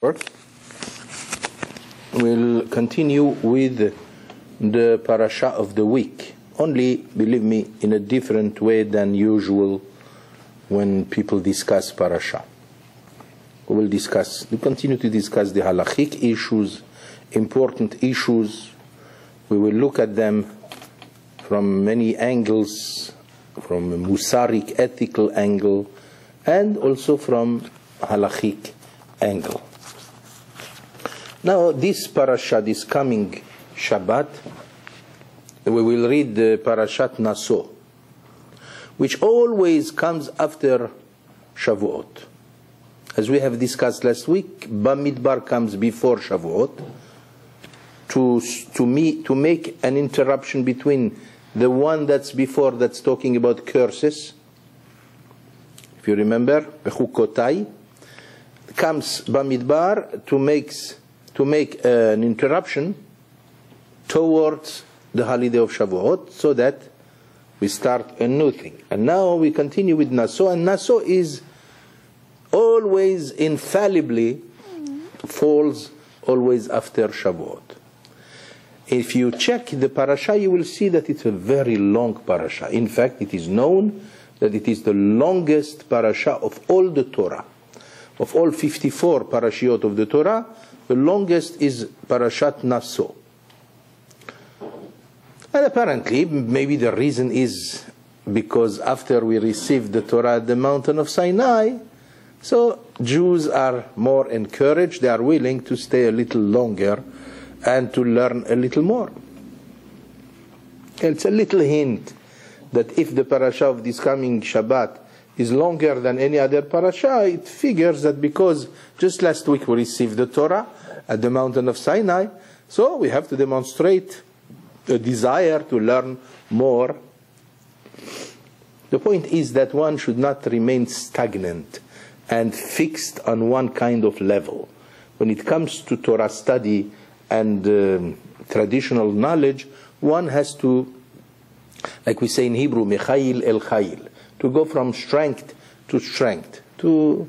We'll continue with the parasha of the week. Only, believe me, in a different way than usual when people discuss parasha. We continue to discuss the halachic issues, important issues. We will look at them from many angles, from a musaric, ethical angle, and also from halachic angle. Now, this parasha, this coming Shabbat, we will read the Parashat Nasso, which always comes after Shavuot. As we have discussed last week, Bamidbar comes before Shavuot to make an interruption between the one that's before, that's talking about curses. If you remember, Bechukotai, comes Bamidbar to make an interruption towards the holiday of Shavuot, so that we start a new thing. And now we continue with Naso, and Naso is always infallibly falls always after Shavuot. If you check the parasha, you will see that it's a very long parasha. In fact, it is known that it is the longest parasha of all the Torah. Of all 54 parashiot of the Torah, the longest is Parashat Nasso. And apparently, maybe the reason is because after we received the Torah at the mountain of Sinai, so Jews are more encouraged, they are willing to stay a little longer and to learn a little more. It's a little hint that if the parasha of this coming Shabbat is longer than any other parasha, it figures that because just last week we received the Torah at the mountain of Sinai, so we have to demonstrate a desire to learn more. The point is that one should not remain stagnant and fixed on one kind of level. When it comes to Torah study and traditional knowledge, one has to, like we say in Hebrew, mechail el chayil, to go from strength to strength, to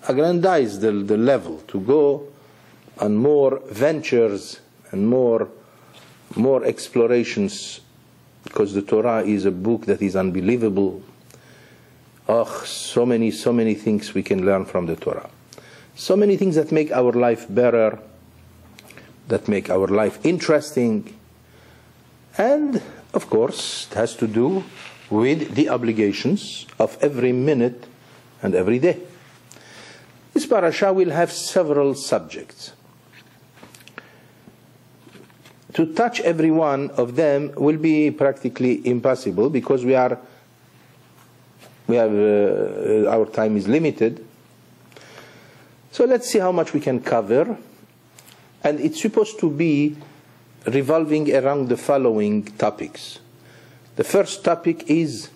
aggrandize the level, to go on more ventures and more explorations, because the Torah is a book that is unbelievable. Oh, so many things we can learn from the Torah. So many things that make our life better, that make our life interesting. And, of course, it has to do with the obligations of every minute and every day. This parasha will have several subjects. To touch every one of them will be practically impossible, because our time is limited. So let's see how much we can cover. And it's supposed to be revolving around the following topics. The first topic is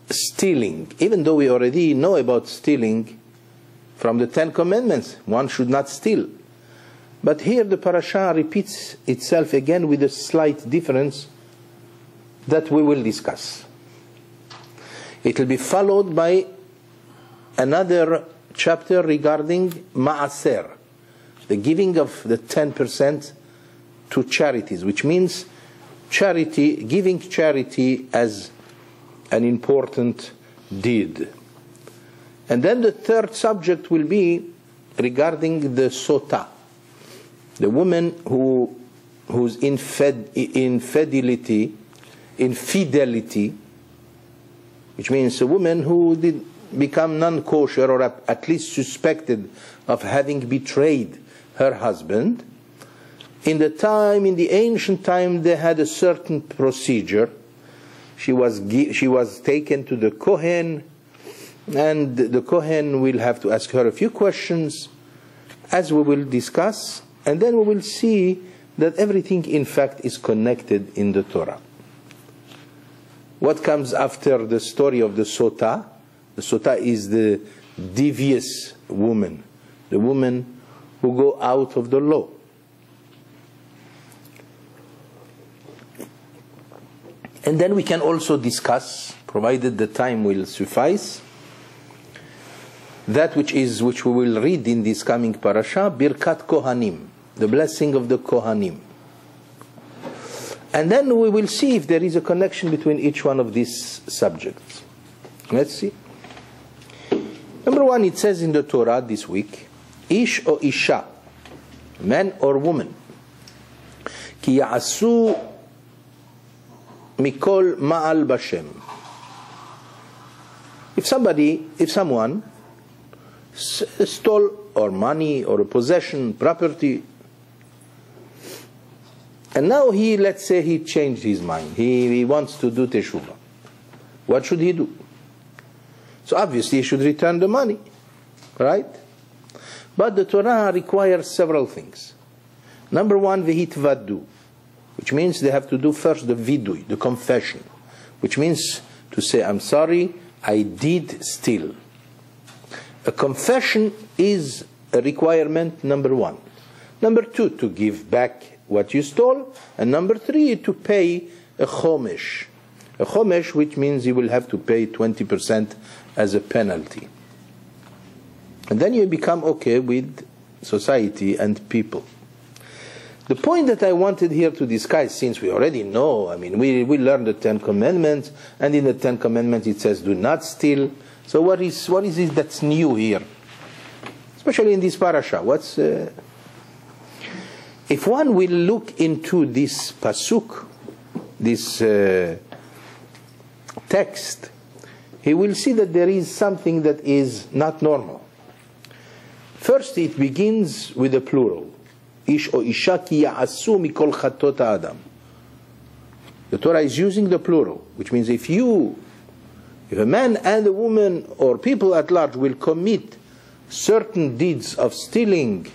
stealing. Even though we already know about stealing from the 10 Commandments, one should not steal. But here the parasha repeats itself again with a slight difference that we will discuss. It will be followed by another chapter regarding ma'aser, the giving of the 10% to charities, which means charity, giving charity as an important deed. And then the third subject will be regarding the sota, the woman whose infidelity, which means a woman who did become non-kosher, or at least suspected of having betrayed her husband. In the ancient time, they had a certain procedure. She was taken to the Kohen, and the Kohen will have to ask her a few questions, as we will discuss, and then we will see that everything in fact is connected in the Torah. What comes after the story of the sota? The sota is the devious woman, the woman who go out of the law. And then we can also discuss, provided the time will suffice, that which we will read in this coming parasha, Birkat Kohanim, the blessing of the Kohanim. And then we will see if there is a connection between each one of these subjects. Let's see. Number one, it says in the Torah this week, Ish or Isha, man or woman, Ki ya'asu mikol ma'al bashem. If someone stole or money or a possession, property, and now let's say he changed his mind. He wants to do teshuvah. What should he do? So obviously he should return the money, right? But the Torah requires several things. Number one, v'hitvadu, which means they have to do first the vidui, the confession, which means to say, I'm sorry, I did steal. A confession is a requirement, number one. Number two, to give back what you stole. And number three, to pay a chomesh. A chomesh, which means you will have to pay 20% as a penalty. And then you become okay with society and people. The point that I wanted here to discuss, since we already know, I mean, we learned the Ten Commandments, and in the Ten Commandments it says, do not steal. So what is it that's new here? Especially in this parasha. If one will look into this pasuk, this text, he will see that there is something that is not normal. First, it begins with a plural. Ish o isha ki ya'asu mikol chatot ha'adam. The Torah is using the plural, which means if a man and a woman or people at large will commit certain deeds of stealing,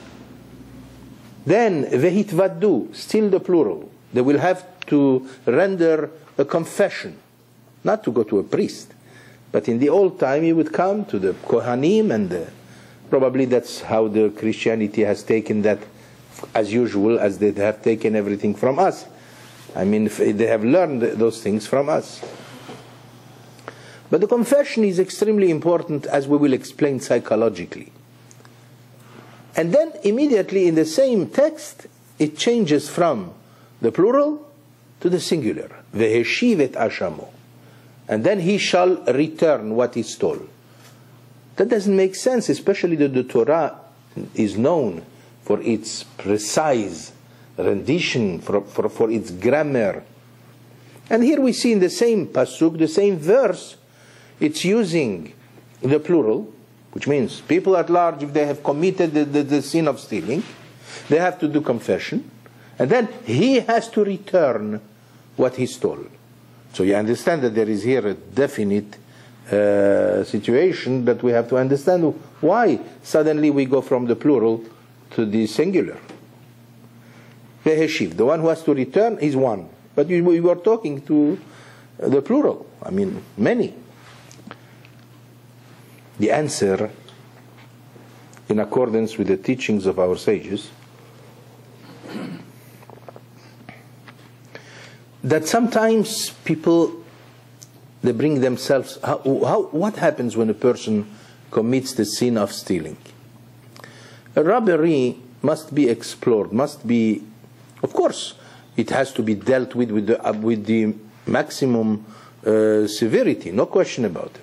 then vehitvadu, still the plural, they will have to render a confession, not to go to a priest. But in the old time you would come to the Kohanim, and probably that's how the Christianity has taken that, as usual, as they have taken everything from us. I mean, they have learned those things from us. But the confession is extremely important, as we will explain psychologically. And then immediately in the same text, it changes from the plural to the singular. Veheshiv et ashamo. And then he shall return what he stole. That doesn't make sense, especially that the Torah is known for its precise rendition, for its grammar. And here we see in the same pasuk, the same verse, it's using the plural, which means people at large, if they have committed the sin of stealing, they have to do confession, and then he has to return what he stole. So you understand that there is here a definite situation that we have to understand why suddenly we go from the plural to the singular. The one who has to return is one, but we were talking to the plural, I mean many. The answer, in accordance with the teachings of our sages, that sometimes people, they bring themselves, what happens when a person commits the sin of stealing? A robbery must be explored, must be, of course, it has to be dealt with the maximum severity, no question about it.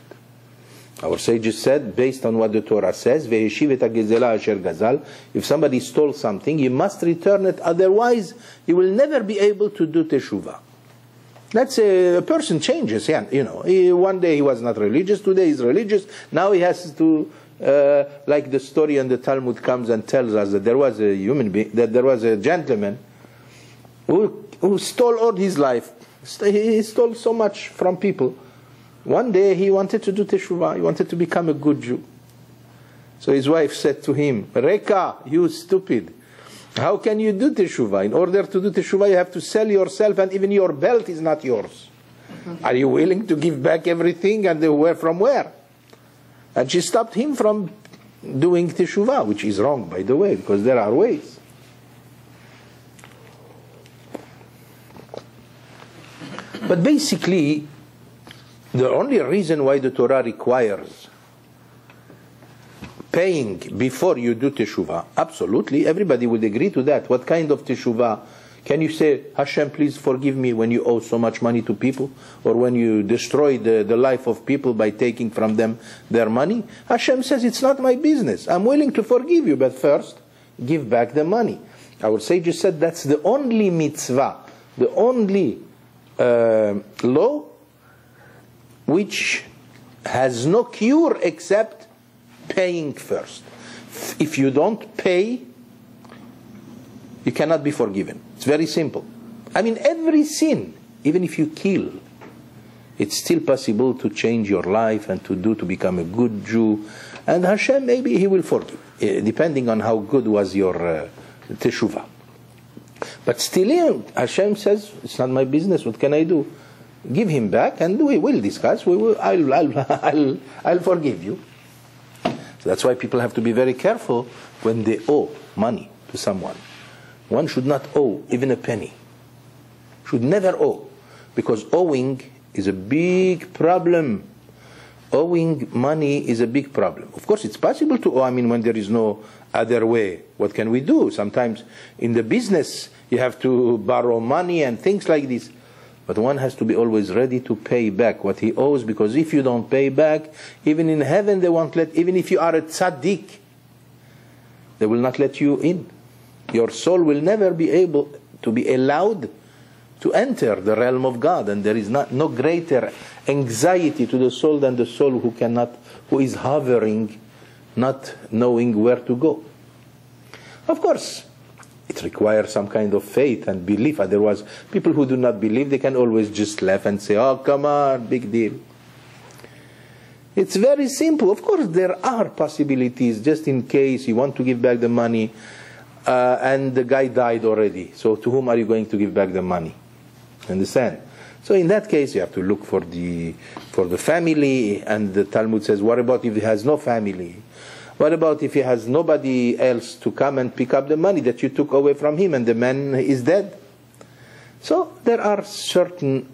Our sages said, based on what the Torah says, if somebody stole something, you must return it, otherwise you will never be able to do teshuvah. Let's say a person changes, one day he was not religious, today he's religious, now he has to, like the story in the Talmud comes and tells us that there was a human being, that there was a gentleman who stole all his life. He stole so much from people. One day he wanted to do teshuvah, he wanted to become a good Jew. So his wife said to him, Reka, you stupid, how can you do teshuvah? In order to do teshuvah you have to sell yourself, and even your belt is not yours. Are you willing to give back everything, and from where? And she stopped him from doing teshuvah, which is wrong, by the way, because there are ways. But basically, the only reason why the Torah requires paying before you do teshuvah, absolutely, everybody would agree to that. What kind of teshuvah? Can you say, Hashem, please forgive me when you owe so much money to people, or when you destroy the life of people by taking from them their money? Hashem says, it's not my business. I'm willing to forgive you, but first, give back the money. Our sages said that's the only mitzvah, the only law which has no cure except paying first. If you don't pay, you cannot be forgiven. It's very simple. I mean, every sin, even if you kill, it's still possible to change your life and to become a good Jew. And Hashem, maybe He will forgive, depending on how good was your teshuvah. But still, Hashem says, it's not my business, what can I do? Give him back and we will discuss. I'll forgive you. So that's why people have to be very careful when they owe money to someone. One should not owe even a penny. Should never owe. Because owing is a big problem. Owing money is a big problem. Of course, it's possible to owe. I mean, when there is no other way, what can we do? Sometimes in the business, you have to borrow money and things like this. But one has to be always ready to pay back what he owes, because if you don't pay back, even in heaven they won't let, even if you are a tzaddik, they will not let you in. Your soul will never be able to be allowed to enter the realm of God, and there is no greater anxiety to the soul than the soul who is hovering, not knowing where to go. Of course, it requires some kind of faith and belief. Otherwise, people who do not believe, they can always just laugh and say, oh, come on, big deal. It's very simple. Of course, there are possibilities, just in case you want to give back the money, and the guy died already. So to whom are you going to give back the money? Understand? So in that case, you have to look for the family, and the Talmud says, what about if he has no family? What about if he has nobody else to come and pick up the money that you took away from him and the man is dead? So there are certain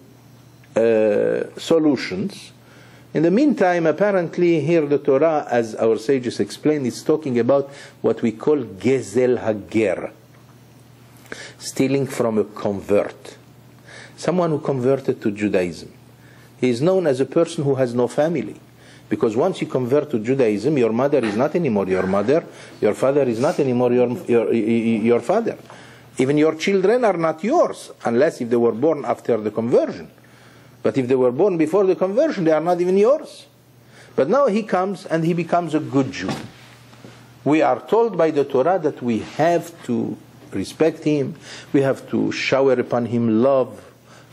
solutions. In the meantime, apparently here the Torah, as our sages explain, is talking about what we call gezel hager, stealing from a convert, someone who converted to Judaism. He is known as a person who has no family. Because once you convert to Judaism, your mother is not anymore your mother, your father is not anymore your father. Even your children are not yours, unless if they were born after the conversion. But if they were born before the conversion, they are not even yours. But now he comes and he becomes a good Jew. We are told by the Torah that we have to respect him, we have to shower upon him love,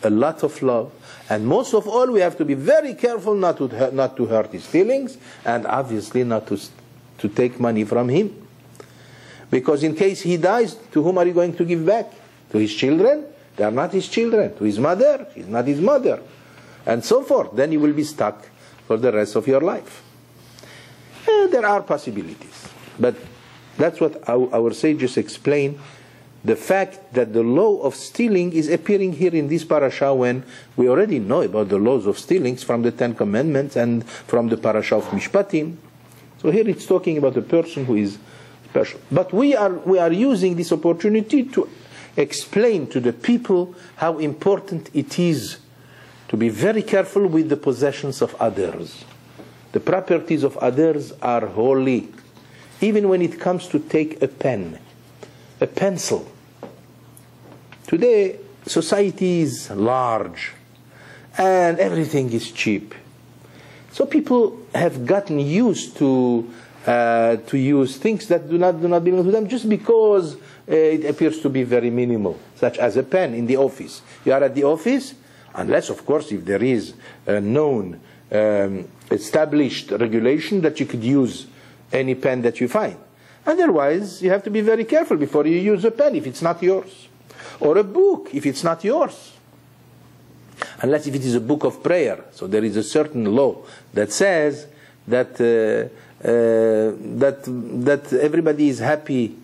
a lot of love. And most of all, we have to be very careful not to hurt his feelings, and obviously not to take money from him. Because in case he dies, to whom are you going to give back? To his children? They are not his children. To his mother? She's not his mother. And so forth. Then you will be stuck for the rest of your life. There are possibilities. But that's what our sages explain. The fact that the law of stealing is appearing here in this parasha, when we already know about the laws of stealings from the Ten Commandments and from the parasha of Mishpatim. So here it's talking about a person who is special. But we are using this opportunity to explain to the people how important it is to be very careful with the possessions of others. The properties of others are holy. Even when it comes to take a pen, a pencil. Today, society is large and everything is cheap. So people have gotten used to use things that do not belong to them just because it appears to be very minimal, such as a pen in the office. You are at the office, unless, of course, if there is a known established regulation that you could use any pen that you find. Otherwise, you have to be very careful before you use a pen if it's not yours. Or a book if it's not yours. Unless if it is a book of prayer. So there is a certain law that says that that everybody is happy.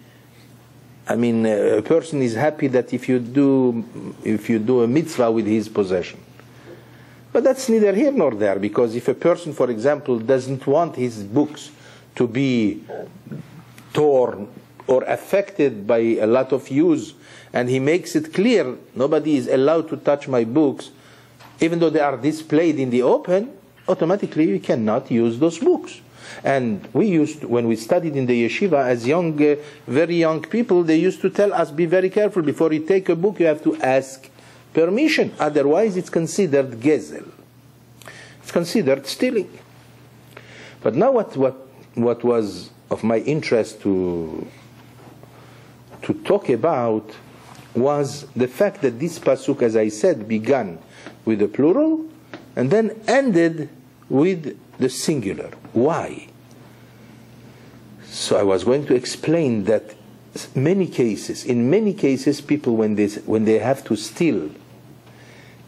I mean, a person is happy that if you do a mitzvah with his possession. But that's neither here nor there, because if a person, for example, doesn't want his books to be torn or affected by a lot of use, and he makes it clear nobody is allowed to touch my books, even though they are displayed in the open, automatically we cannot use those books. And we used to, when we studied in the yeshiva as young, very young people, they used to tell us, be very careful, before you take a book you have to ask permission, otherwise it's considered gezel. It's considered stealing. But now what was of my interest to talk about was the fact that this pasuk, as I said, began with the plural and then ended with the singular. Why? So I was going to explain that in many cases people when they have to steal,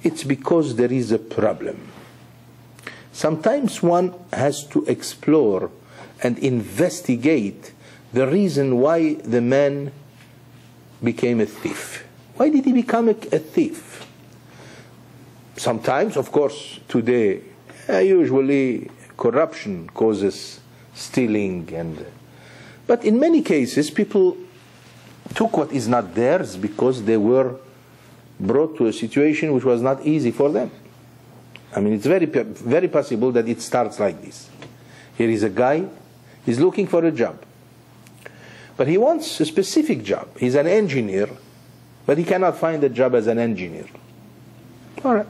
it's because there is a problem. Sometimes one has to explore and investigate the reason why the man became a thief. Why did he become a thief? Sometimes, of course, today, usually corruption causes stealing, but in many cases people took what is not theirs because they were brought to a situation which was not easy for them. I mean, it's very possible that it starts like this. Here is a guy, he's looking for a job, but he wants a specific job. He's an engineer, but he cannot find a job as an engineer. All right.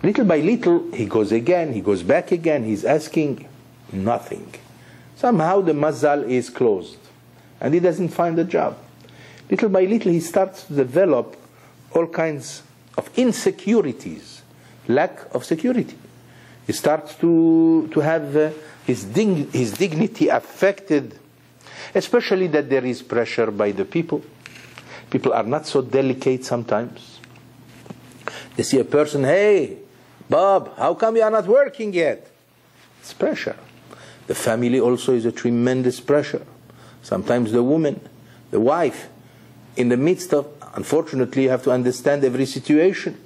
Little by little, he goes again, he goes back again, he's asking nothing. Somehow the mazal is closed, and he doesn't find a job. Little by little, he starts to develop all kinds of insecurities, lack of security. He starts to have his dignity affected, especially that there is pressure by the people. People are not so delicate sometimes. They see a person, hey, Bob, how come you are not working yet? It's pressure. The family also is a tremendous pressure. Sometimes the woman, the wife, in the midst of, unfortunately, you have to understand every situation.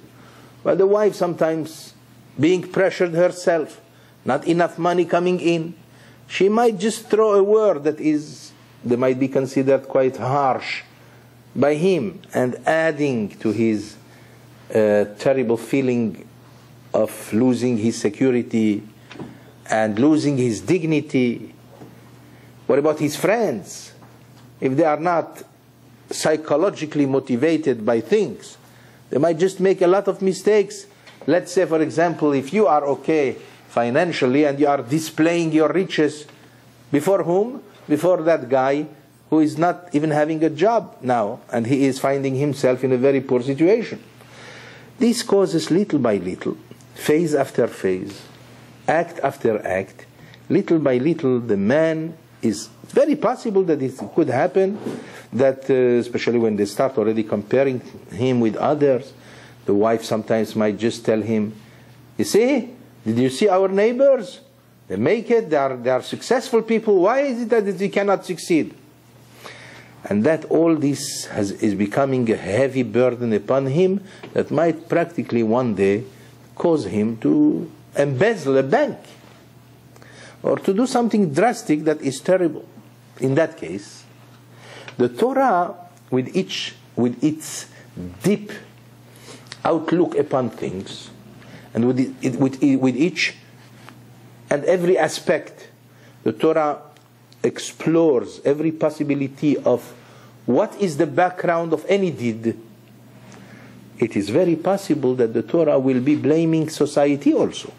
But the wife sometimes being pressured herself, not enough money coming in, she might just throw a word that might be considered quite harsh by him, and adding to his terrible feeling of losing his security and losing his dignity. What about his friends? If they are not psychologically motivated by things, they might just make a lot of mistakes. Let's say, for example, if you are okay financially and you are displaying your riches, before whom? Before that guy who is not even having a job now, and he is finding himself in a very poor situation. This causes, little by little, phase after phase, act after act, little by little, the man is very possible that it could happen that, especially when they start already comparing him with others, the wife sometimes might just tell him, you see, did you see our neighbors? They make it, they are successful people. Why is it that he cannot succeed? And that all this is becoming a heavy burden upon him that might practically one day cause him to embezzle a bank or to do something drastic that is terrible. In that case, the Torah, with its deep outlook upon things, and with each and every aspect, the Torah explores every possibility of what is the background of any deed. It is very possible that the Torah will be blaming society also,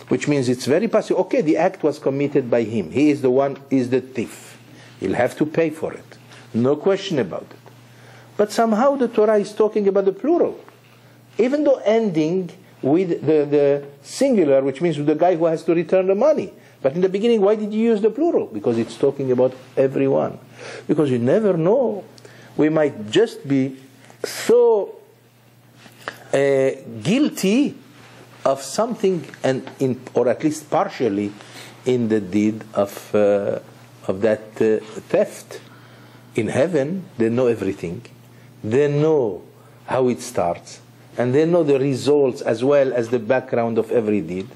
which means it's very possible, okay, the act was committed by him, he is the one, is the thief, he'll have to pay for it, no question about it. But somehow the Torah is talking about the plural, even though ending with the singular, which means with the guy who has to return the money. But in the beginning, why did you use the plural? Because it's talking about everyone. Because you never know. We might just be so guilty of something, or at least partially, in the deed of that theft. In heaven, they know everything. They know how it starts. And they know the results as well as the background of every deed.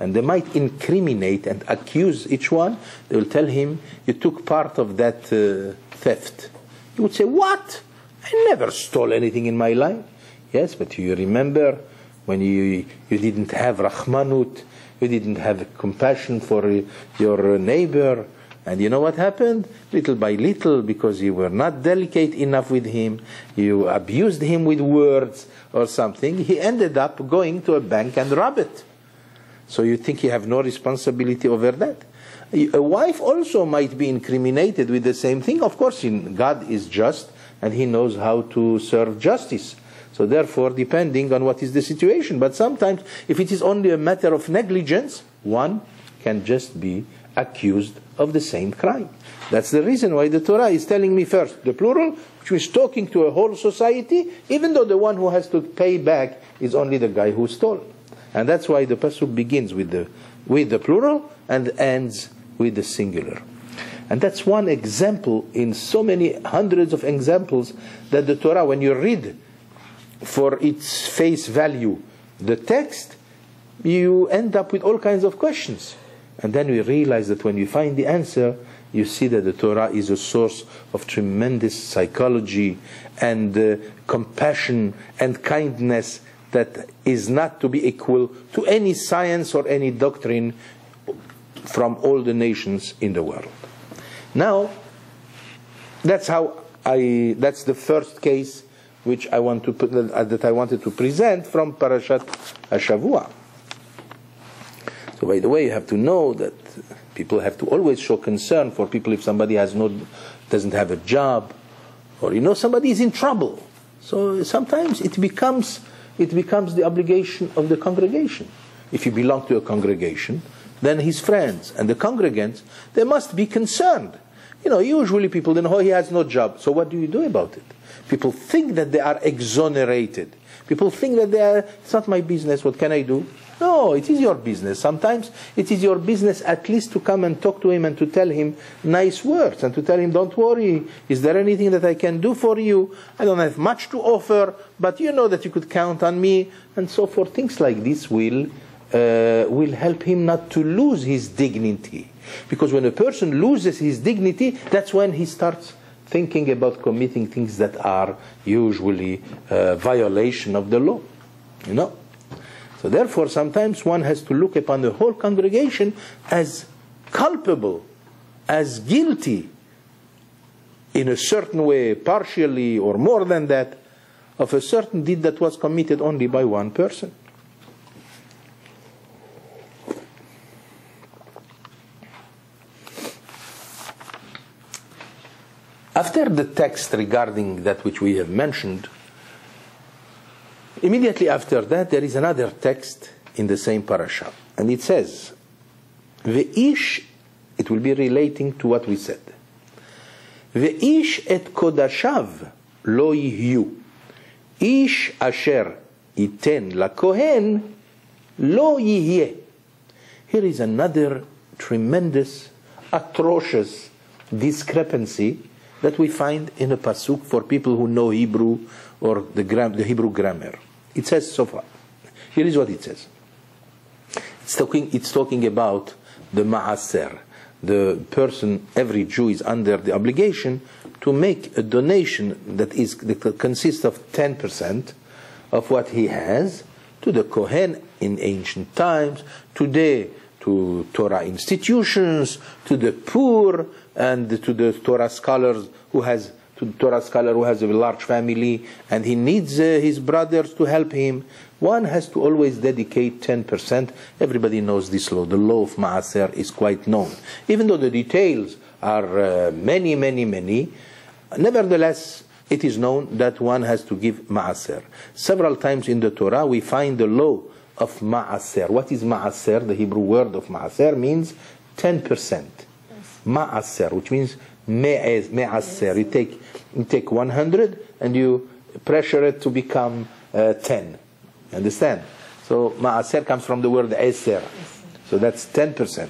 and they might incriminate and accuse each one. They will tell him, you took part of that theft. He would say, what? I never stole anything in my life. Yes, but you remember when you didn't have rahmanut, you didn't have compassion for your neighbor, and you know what happened? Little by little, because you were not delicate enough with him, you abused him with words or something, he ended up going to a bank and rob it. So you think you have no responsibility over that? A wife also might be incriminated with the same thing. Of course, God is just, and He knows how to serve justice. So therefore, depending on what is the situation. But sometimes, if it is only a matter of negligence, one can just be accused of the same crime. That's the reason why the Torah is telling me first, the plural, which is talking to a whole society, even though the one who has to pay back is only the guy who stole. And that's why the pasuk begins with the plural and ends with the singular. And that's one example in so many hundreds of examples that the Torah, when you read for its face value the text, you end up with all kinds of questions. And then we realize that when you find the answer, you see that the Torah is a source of tremendous psychology and compassion and kindness that is not to be equal to any science or any doctrine from all the nations in the world. Now, that's the first case which I want to put, that I wanted to present from Parashat Hashavua. So by the way, you have to know that people have to always show concern for people if somebody doesn't have a job, or somebody is in trouble. So sometimes it becomes the obligation of the congregation. If you belong to a congregation, then his friends and the congregants, they must be concerned. Usually people don't know, he has no job. So what do you do about it? People think that they are exonerated. People think that it's not my business, what can I do? No, it is your business. Sometimes it is your business at least to come and talk to him and to tell him nice words and to tell him, don't worry, is there anything that I can do for you? I don't have much to offer, but you know that you could count on me, and so forth. Things like this will help him not to lose his dignity. Because when a person loses his dignity, that's when he starts thinking about committing things that are usually violation of the law. So therefore, sometimes one has to look upon the whole congregation as culpable, as guilty, in a certain way, partially or more than that, of a certain deed that was committed only by one person. After the text regarding that which we have mentioned, immediately after that there is another text in the same parasha, and it says, Ve'ish, it will be relating to what we said. Ve'ish et kodashav lo yihyu, ish asher iten lakohen lo yihyeh. Here is another tremendous, atrocious discrepancy that we find in a pasuk for people who know Hebrew or the Hebrew grammar. It says so far. Here is what it says. It's talking about the ma'aser. The person, every Jew is under the obligation to make a donation that consists of 10% of what he has to the Kohen in ancient times, today to Torah institutions, to the poor, and to the Torah scholar who has a large family and he needs his brothers to help him. One has to always dedicate 10%. Everybody knows this law. The law of Ma'aser is quite known. Even though the details are many, nevertheless, it is known that one has to give Ma'aser. Several times in the Torah we find the law of Ma'aser. What is Ma'aser? The Hebrew word of Ma'aser means 10%. Ma'aser, which means me'aser. You take 100 and you pressure it to become 10. Understand? So ma'aser comes from the word eser. So that's 10%.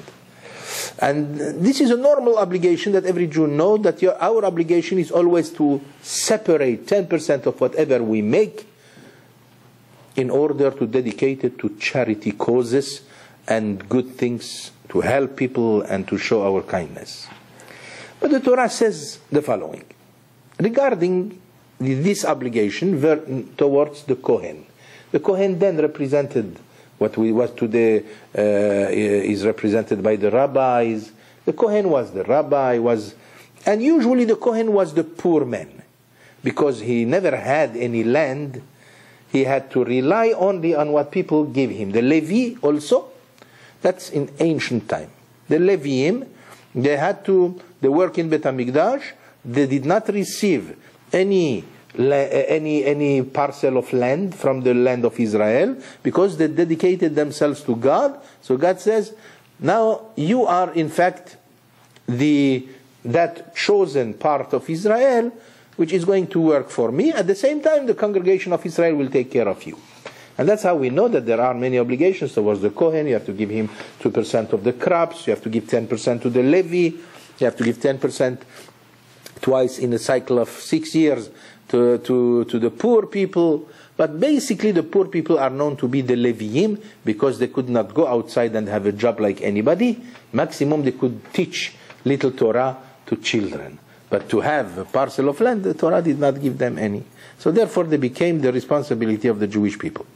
And this is a normal obligation that every Jew knows, that our obligation is always to separate 10% of whatever we make in order to dedicate it to charity causes and good things, to help people and to show our kindness. But the Torah says the following regarding this obligation towards the Kohen. The Kohen then represented what today is represented by the rabbis. The Kohen was the rabbi, and usually the Kohen was the poor man, because he never had any land. He had to rely only on what people give him. The Levi also, that's in ancient time. The Leviim, they work in Bet HaMikdash. They did not receive any parcel of land from the land of Israel, because they dedicated themselves to God. So God says, now you are in fact that chosen part of Israel, which is going to work for me. At the same time, the congregation of Israel will take care of you. And that's how we know that there are many obligations towards the Kohen. You have to give him 2% of the crops. You have to give 10% to the Levi. You have to give 10% twice in a cycle of 6 years to the poor people. But basically the poor people are known to be the Leviim, because they could not go outside and have a job like anybody. Maximum they could teach little Torah to children. But to have a parcel of land, the Torah did not give them any. So therefore they became the responsibility of the Jewish people.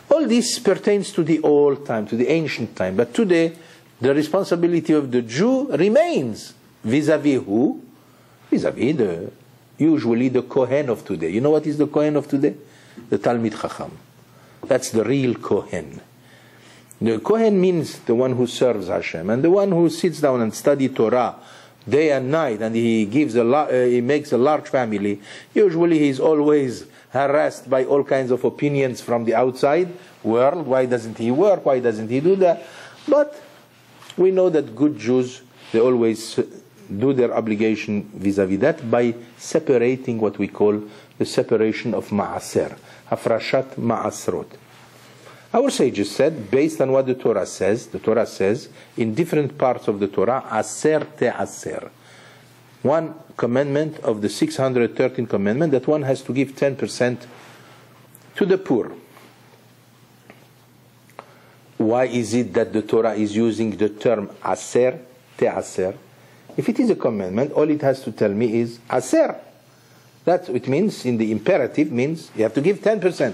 All this pertains to the old time, to the ancient time. But today, the responsibility of the Jew remains vis-a-vis who? Vis-a-vis usually the Kohen of today. You know what is the Kohen of today? The Talmid Chacham. That's the real Kohen. The Kohen means the one who serves Hashem, and the one who sits down and studies Torah day and night, and he makes a large family. Usually he is always harassed by all kinds of opinions from the outside world. Why doesn't he work? Why doesn't he do that? But we know that good Jews, they always do their obligation vis-a-vis that by separating what we call the separation of Ma'aser, Hafrashat Ma'asrot. Our sages said, based on what the Torah says in different parts of the Torah, Aser Te'aser. One commandment of the 613 commandment, that one has to give 10% to the poor. Why is it that the Torah is using the term Aser Te'aser? If it is a commandment, all it has to tell me is Aser. That's what it means in the imperative, means you have to give 10%.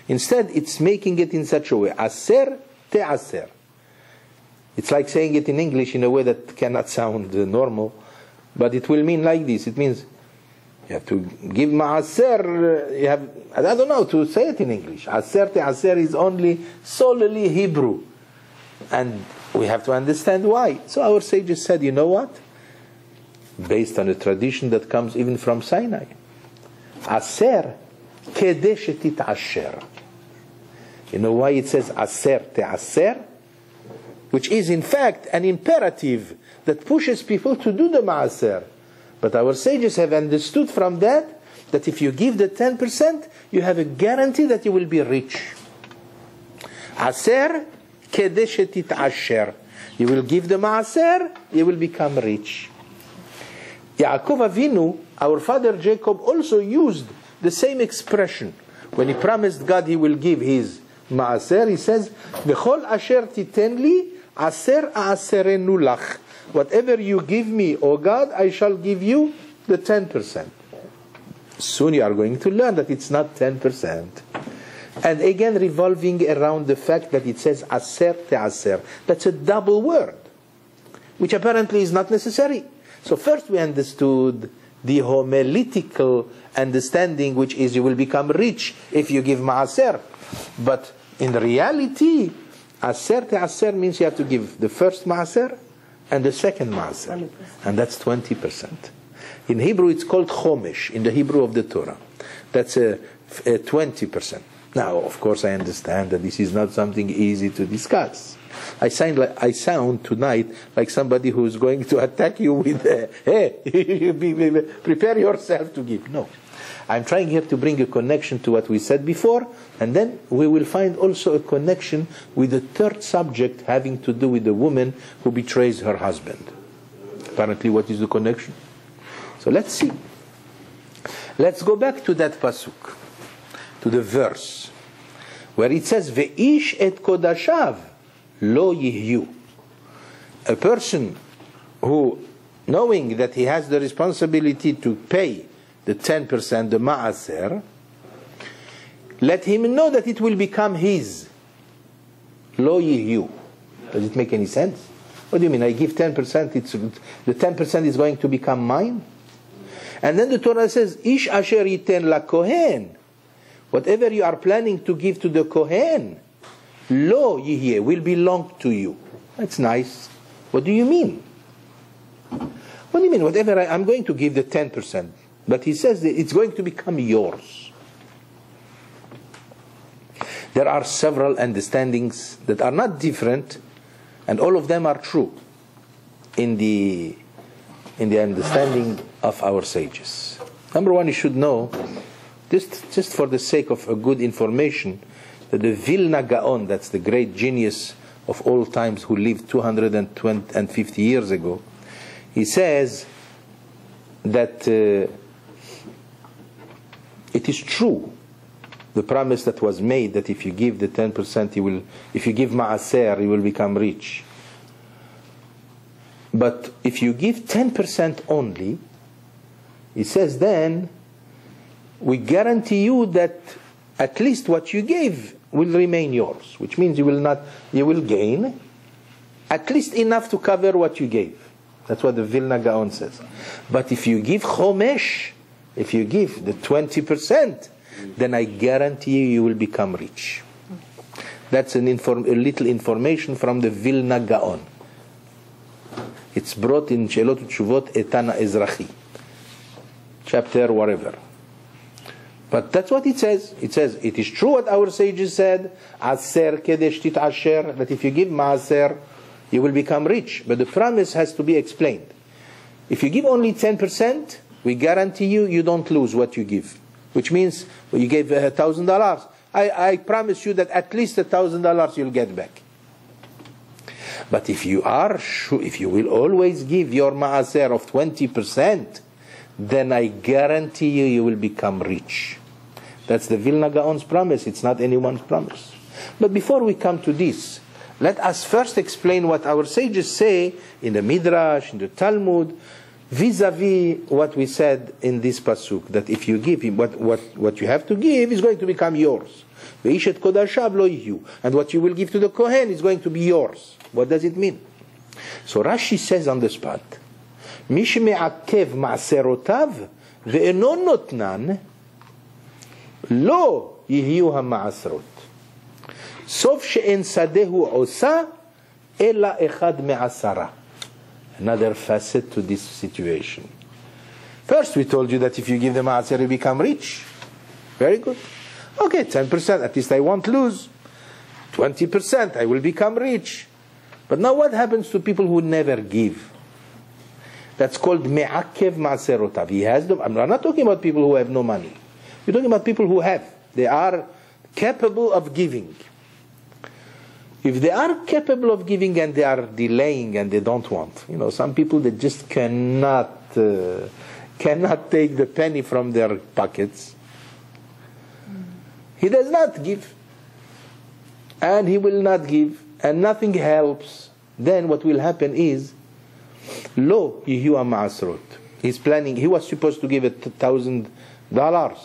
Instead, it's making it in such a way, Aser Te'aser. It's like saying it in English in a way that cannot sound normal, but it will mean like this. It means you have to give Ma'aser. I don't know how to say it in English. Aser Te'aser is only solely Hebrew. And we have to understand why. So our sages said, you know what? Based on a tradition that comes even from Sinai. Aser Kedesh Tit'asher. You know why it says Aser Te'aser? Which is in fact an imperative that pushes people to do the Ma'aser. But our sages have understood from that if you give the 10%, you have a guarantee that you will be rich. Aser Kedesh Tit'asher. You will give the Ma'aser, you will become rich. Yaakov Avinu, our father Jacob, also used the same expression. When he promised God he will give his Ma'aser, he says, V'chol asher titen li, aser a'aserenu lach. Whatever you give me, O God, I shall give you the 10%. Soon you are going to learn that it's not 10%. And again, revolving around the fact that it says aser te'aser. That's a double word, which apparently is not necessary. So first we understood the homiletical understanding, which is you will become rich if you give ma'aser. But in reality, aser te'aser means you have to give the first ma'aser and the second ma'aser. And that's 20%. In Hebrew it's called chomesh, in the Hebrew of the Torah. That's a 20%. Now, of course, I understand that this is not something easy to discuss. I sound tonight like somebody who is going to attack you with, hey, prepare yourself to give. No. I'm trying here to bring a connection to what we said before, and then we will find also a connection with the third subject having to do with the woman who betrays her husband. Apparently, what is the connection? So let's see. Let's go back to that pasuk, to the verse where it says, "Ve'ish et kodashav lo yihyu. A person who, knowing that he has the responsibility to pay the 10%, the ma'aser, let him know that it will become his. Lo yihyu. Does it make any sense? What do you mean? I give 10%, the 10% is going to become mine? And then the Torah says, Ish asher yiten la kohen. Whatever you are planning to give to the kohen, lo yihye, will belong to you. That's nice. What do you mean? What do you mean? Whatever I'm going to give the 10%. But he says that it's going to become yours. There are several understandings that are not different, and all of them are true in the understanding of our sages. Number one, you should know, just for the sake of a good information, that the Vilna Gaon, that's the great genius of all times who lived 250 years ago, he says that it is true, the promise that was made, that if you give the 10%, if you give ma'aser, you will become rich. But if you give 10% only, he says then, we guarantee you that at least what you gave will remain yours, which means you will gain at least enough to cover what you gave. That's what the Vilna Gaon says. But if you give chomesh, if you give the 20%, then I guarantee you will become rich. That's a little information from the Vilna Gaon. It's brought in Shelot Utshuvot Etana Ezrachi, chapter whatever. But that's what it says. It says, it is true what our sages said, Aser kedesh tit'asher, that if you give ma'aser, you will become rich. But the promise has to be explained. If you give only 10%, we guarantee you, you don't lose what you give. Which means, well, you gave $1,000. I promise you that at least $1,000 you'll get back. But if you are sure, if you will always give your ma'aser of 20%, then I guarantee you, you will become rich. That's the Vilna Gaon's promise. It's not anyone's promise. But before we come to this, let us first explain what our sages say in the Midrash, in the Talmud, vis-a-vis what we said in this pasuk, that if you give him what you have to give is going to become yours. And what you will give to the Kohen is going to be yours. What does it mean? So Rashi says on the spot, מי שמעכב מעשרותיו ואינו נותנן לא יהיו המעשרות. סוף שאין שדהו עושה אלא אחד מעשרה. Another facet to this situation. First we told you that if you give the ma'aser you become rich. Very good. Okay, 10%, at least I won't lose. 20%, I will become rich. But now what happens to people who never give? That's called me'akev ma'aserotav. He has them. I'm not talking about people who have no money. We're talking about people who have. They are capable of giving. If they are capable of giving and they are delaying and they don't want, some people that just cannot take the penny from their pockets. He does not give, and he will not give, and nothing helps. Then what will happen is, lo yihu ma'asrot. He's planning. He was supposed to give $1,000,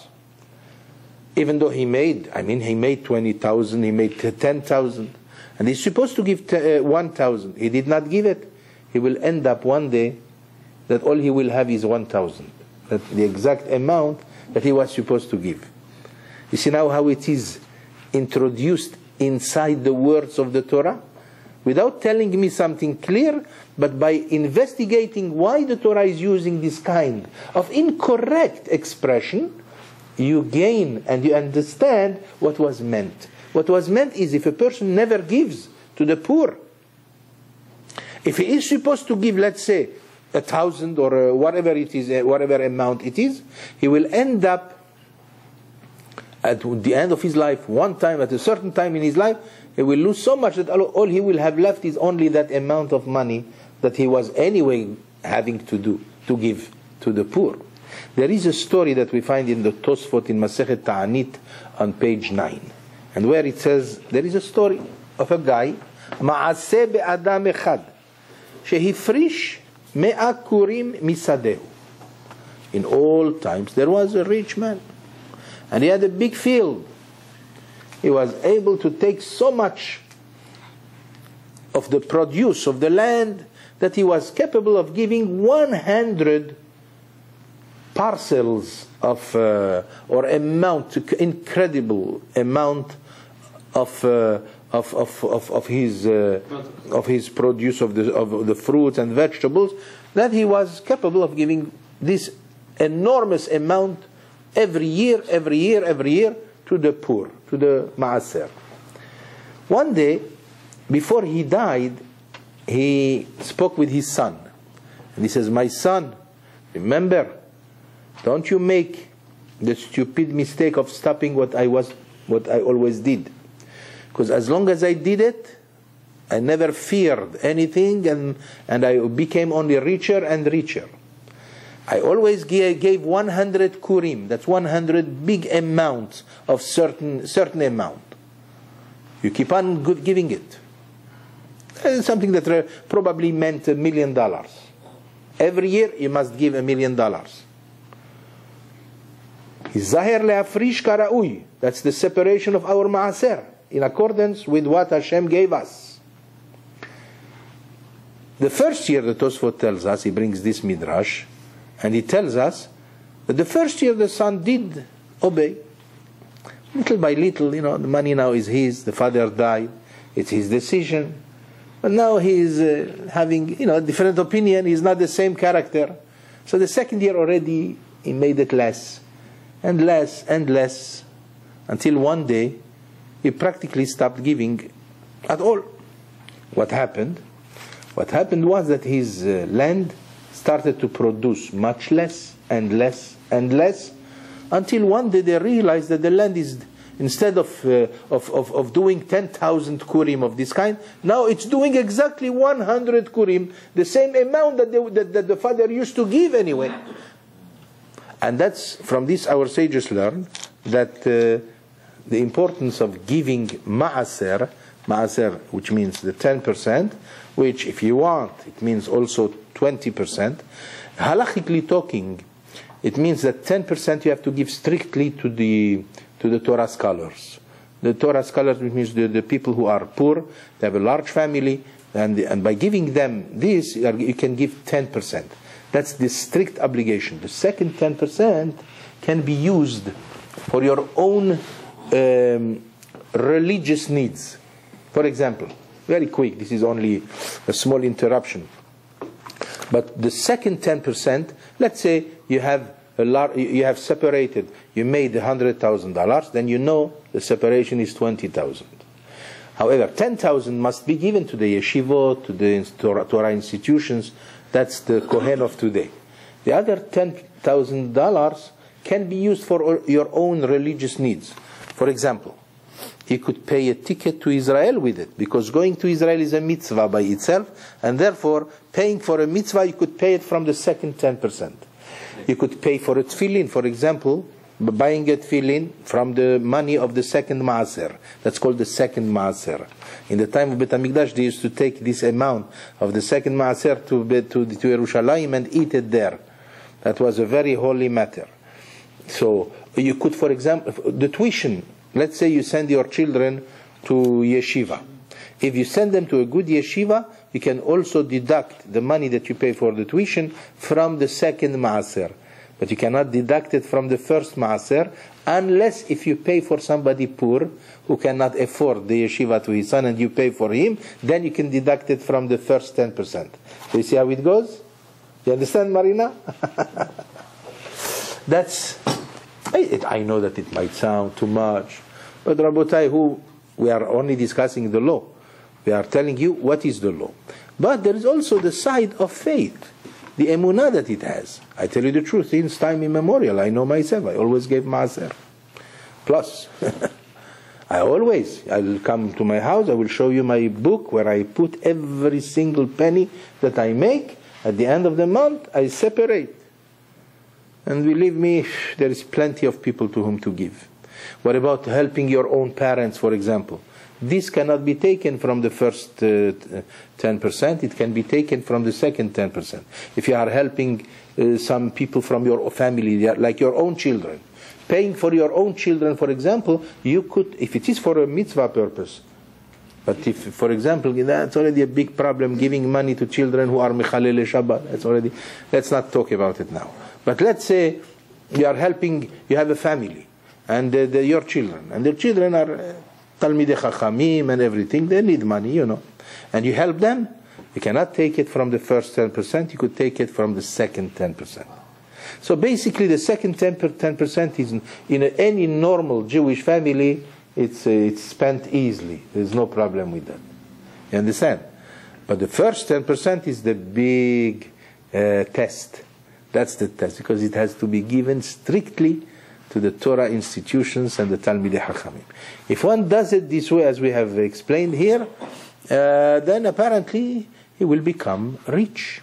even though he made 20,000, he made 10,000. And he's supposed to give 1,000. He did not give it. He will end up one day that all he will have is 1,000. That's the exact amount that he was supposed to give. You see now how it is introduced inside the words of the Torah? Without telling me something clear, but by investigating why the Torah is using this kind of incorrect expression, you gain and you understand what was meant. What was meant is if a person never gives to the poor, if he is supposed to give, let's say, 1,000 or whatever it is, whatever amount it is, he will end up at the end of his life, one time, at a certain time in his life, he will lose so much that all he will have left is only that amount of money that he was anyway having to give to the poor. There is a story that we find in the Tosfot in Masechet Ta'anit on page 9. And where it says, there is a story of a guy מעשה באדם אחד, שהפריש 100 כורים משדהו. In all times there was a rich man, and he had a big field. He was able to take so much of the produce of the land that he was capable of giving 100 parcels of or amount, incredible amount of his produce of the fruits and vegetables, that he was capable of giving this enormous amount every year to the poor, to the maaser. One day, before he died, he spoke with his son, and he says, "My son, remember, don't you make the stupid mistake of stopping what I always did. Because as long as I did it, I never feared anything, and I became only richer and richer. I always gave 100 kurim, that's 100 big amounts of certain amount. You keep on giving it. Something that probably meant $1 million. Every year you must give $1 million. Zahir le'afrish kara'ui. That's the separation of our maaser, in accordance with what Hashem gave us. The first year, the Tosfot tells us, he brings this midrash, and he tells us that the first year the son did obey. Little by little, the money now is his, the father died, it's his decision. But now he's having, a different opinion, he's not the same character. So the second year already, he made it less, and less, and less, until one day, he practically stopped giving at all. What happened? What happened was that his land started to produce much less, and less, and less, until one day they realized that the land is, instead of doing 10,000 kurim of this kind, now it's doing exactly 100 kurim, the same amount that the father used to give anyway. And that's, from this our sages learn that the importance of giving ma'aser, which means the 10%, which if you want, it means also 20%. Halachically talking, it means that 10% you have to give strictly to the Torah scholars. The Torah scholars, which means the people who are poor, they have a large family, and by giving them this, you can give 10%. That's the strict obligation. The second 10% can be used for your own religious needs. For example, very quick, this is only a small interruption. But the second 10%, let's say you have separated, you made $100,000, then you know the separation is 20,000. However, 10,000 must be given to the yeshivot, to the Torah institutions. That's the Kohen of today. The other $10,000 can be used for your own religious needs. For example, you could pay a ticket to Israel with it, because going to Israel is a mitzvah by itself, and therefore paying for a mitzvah, you could pay it from the second 10%. You could pay for a tefillin, for example, buying a tefillin from the money of the second maaser. That's called the second maaser. In the time of Bet HaMikdash, they used to take this amount of the second maaser to Yerushalayim and eat it there. That was a very holy matter. So you could, for example, the tuition. Let's say you send your children to yeshiva. If you send them to a good yeshiva, you can also deduct the money that you pay for the tuition from the second maaser. But you cannot deduct it from the first maaser, unless if you pay for somebody poor who cannot afford the yeshiva to his son, and you pay for him, then you can deduct it from the first 10%. Do you see how it goes? You understand, Marina? I know that it might sound too much, but Rabotai, we are only discussing the law. We are telling you what is the law. But there is also the side of faith, the emunah that it has. I tell you the truth, since time immemorial, I know myself, I always gave maaser. Plus, I'll come to my house, I will show you my book where I put every single penny that I make. At the end of the month, I separate. And believe me, there is plenty of people to whom to give. What about helping your own parents, for example? this cannot be taken from the first 10%, it can be taken from the second 10%. If you are helping some people from your family, like your own children, paying for your own children, for example, you could, if it is for a mitzvah purpose, but if, for example, that's already a big problem, giving money to children who are Mechalele Shabbat, let's not talk about it now. But let's say you are helping, you have a family, and your children, and their children are Talmidei Chachamim and everything, they need money, and you help them, you cannot take it from the first 10%, you could take it from the second 10%. So basically the second 10% is in any normal Jewish family, it's spent easily. There's no problem with that. You understand? But the first 10% is the big test. That's the test, because it has to be given strictly to the Torah institutions and the Talmidei Chachamim. If one does it this way, as we have explained here, then apparently he will become rich.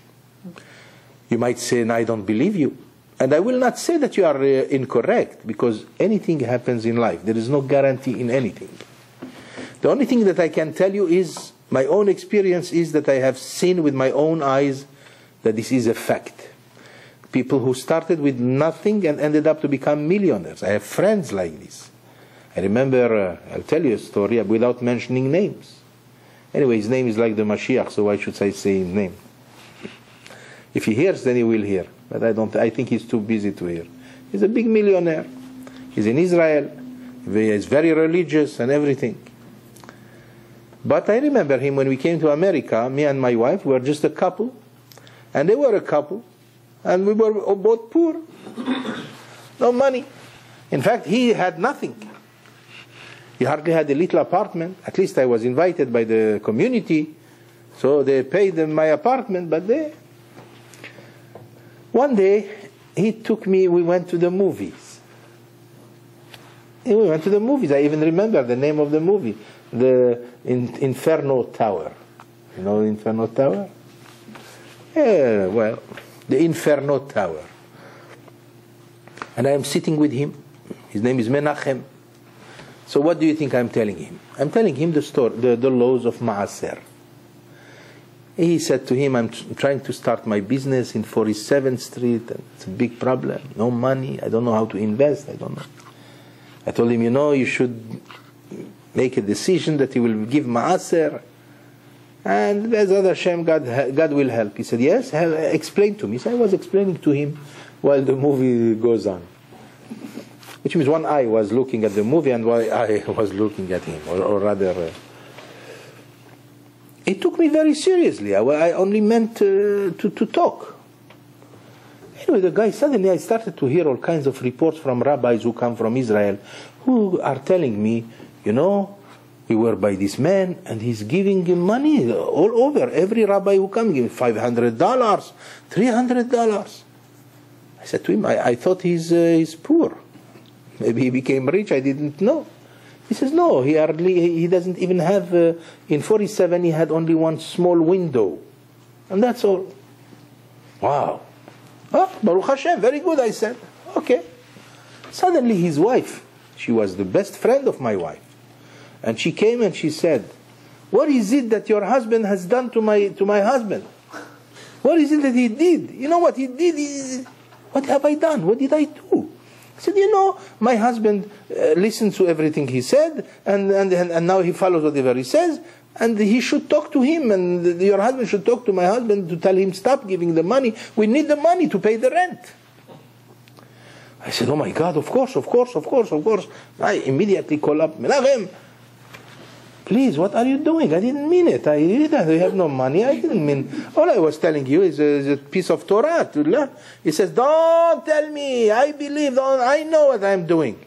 You might say, "No, I don't believe you." And I will not say that you are incorrect, because anything happens in life. There is no guarantee in anything. The only thing that I can tell you is, my own experience is that I have seen with my own eyes that this is a fact. People who started with nothing and ended up to become millionaires. I have friends like this. I remember, I'll tell you a story without mentioning names. Anyway, his name is like the Mashiach, so why should I say his name? If he hears, then he will hear. But I think he's too busy to hear. He's a big millionaire. He's in Israel. He is very religious and everything. But I remember him when we came to America, me and my wife were just a couple. And they were a couple. And we were both poor. No money. In fact, he had nothing. He hardly had a little apartment. At least I was invited by the community. So they paid my apartment, but one day, he took me, we went to the movies. We went to the movies. I even remember the name of the movie, the Inferno Tower. You know the Inferno Tower? Yeah, well, the Inferno Tower. And I am sitting with him. His name is Menachem. So what do you think I'm telling him? I'm telling him the laws of Maaser. He said to him, "I'm trying to start my business in 47th Street, and it's a big problem. No money. I don't know how to invest. I don't know." I told him, you should make a decision that he will give Maaser, and Be'ezrat Hashem, God will help. He said, "Yes, explain to me." So I was explaining to him while the movie goes on. Which means one eye was looking at the movie and one eye was looking at him, or rather... It took me very seriously. I only meant to talk. Anyway, the guy, suddenly I started to hear all kinds of reports from rabbis who come from Israel, who are telling me, we were by this man and he's giving him money all over. Every rabbi who comes gives $500, $300. I said to him, I thought he's poor. Maybe he became rich, I didn't know. He says, no, he doesn't even have, in 47 he had only one small window. And that's all. Wow. Baruch Hashem, very good, I said. Okay. Suddenly his wife, she was the best friend of my wife. And she came and she said, "What is it that your husband has done to my husband? What is it that he did? You know what he did? What have I done? What did I do?" I said, my husband listens to everything he said, and now he follows whatever he says, and he should talk to him, and your husband should talk to my husband to tell him, stop giving the money. We need the money to pay the rent. I said, oh my God, of course. I immediately call up, Menachem, please, what are you doing? I didn't mean it. You have no money. I didn't mean. All I was telling you is a piece of Torah. He says, don't tell me. I believe. I know what I'm doing.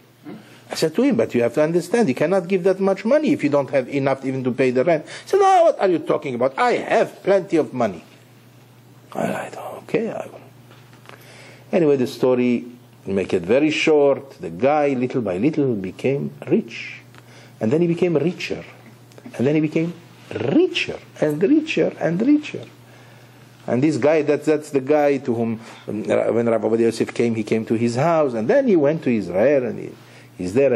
I said to him, but you have to understand, you cannot give that much money if you don't have enough even to pay the rent. He said, no, what are you talking about? I have plenty of money. I thought, okay, I will. Anyway, the story, make it very short, the guy, little by little, became rich. And then he became richer. And then he became richer and richer and richer. And this guy, that's the guy to whom, when Rabbi Yosef came, he came to his house, and then he went to Israel, and He's there.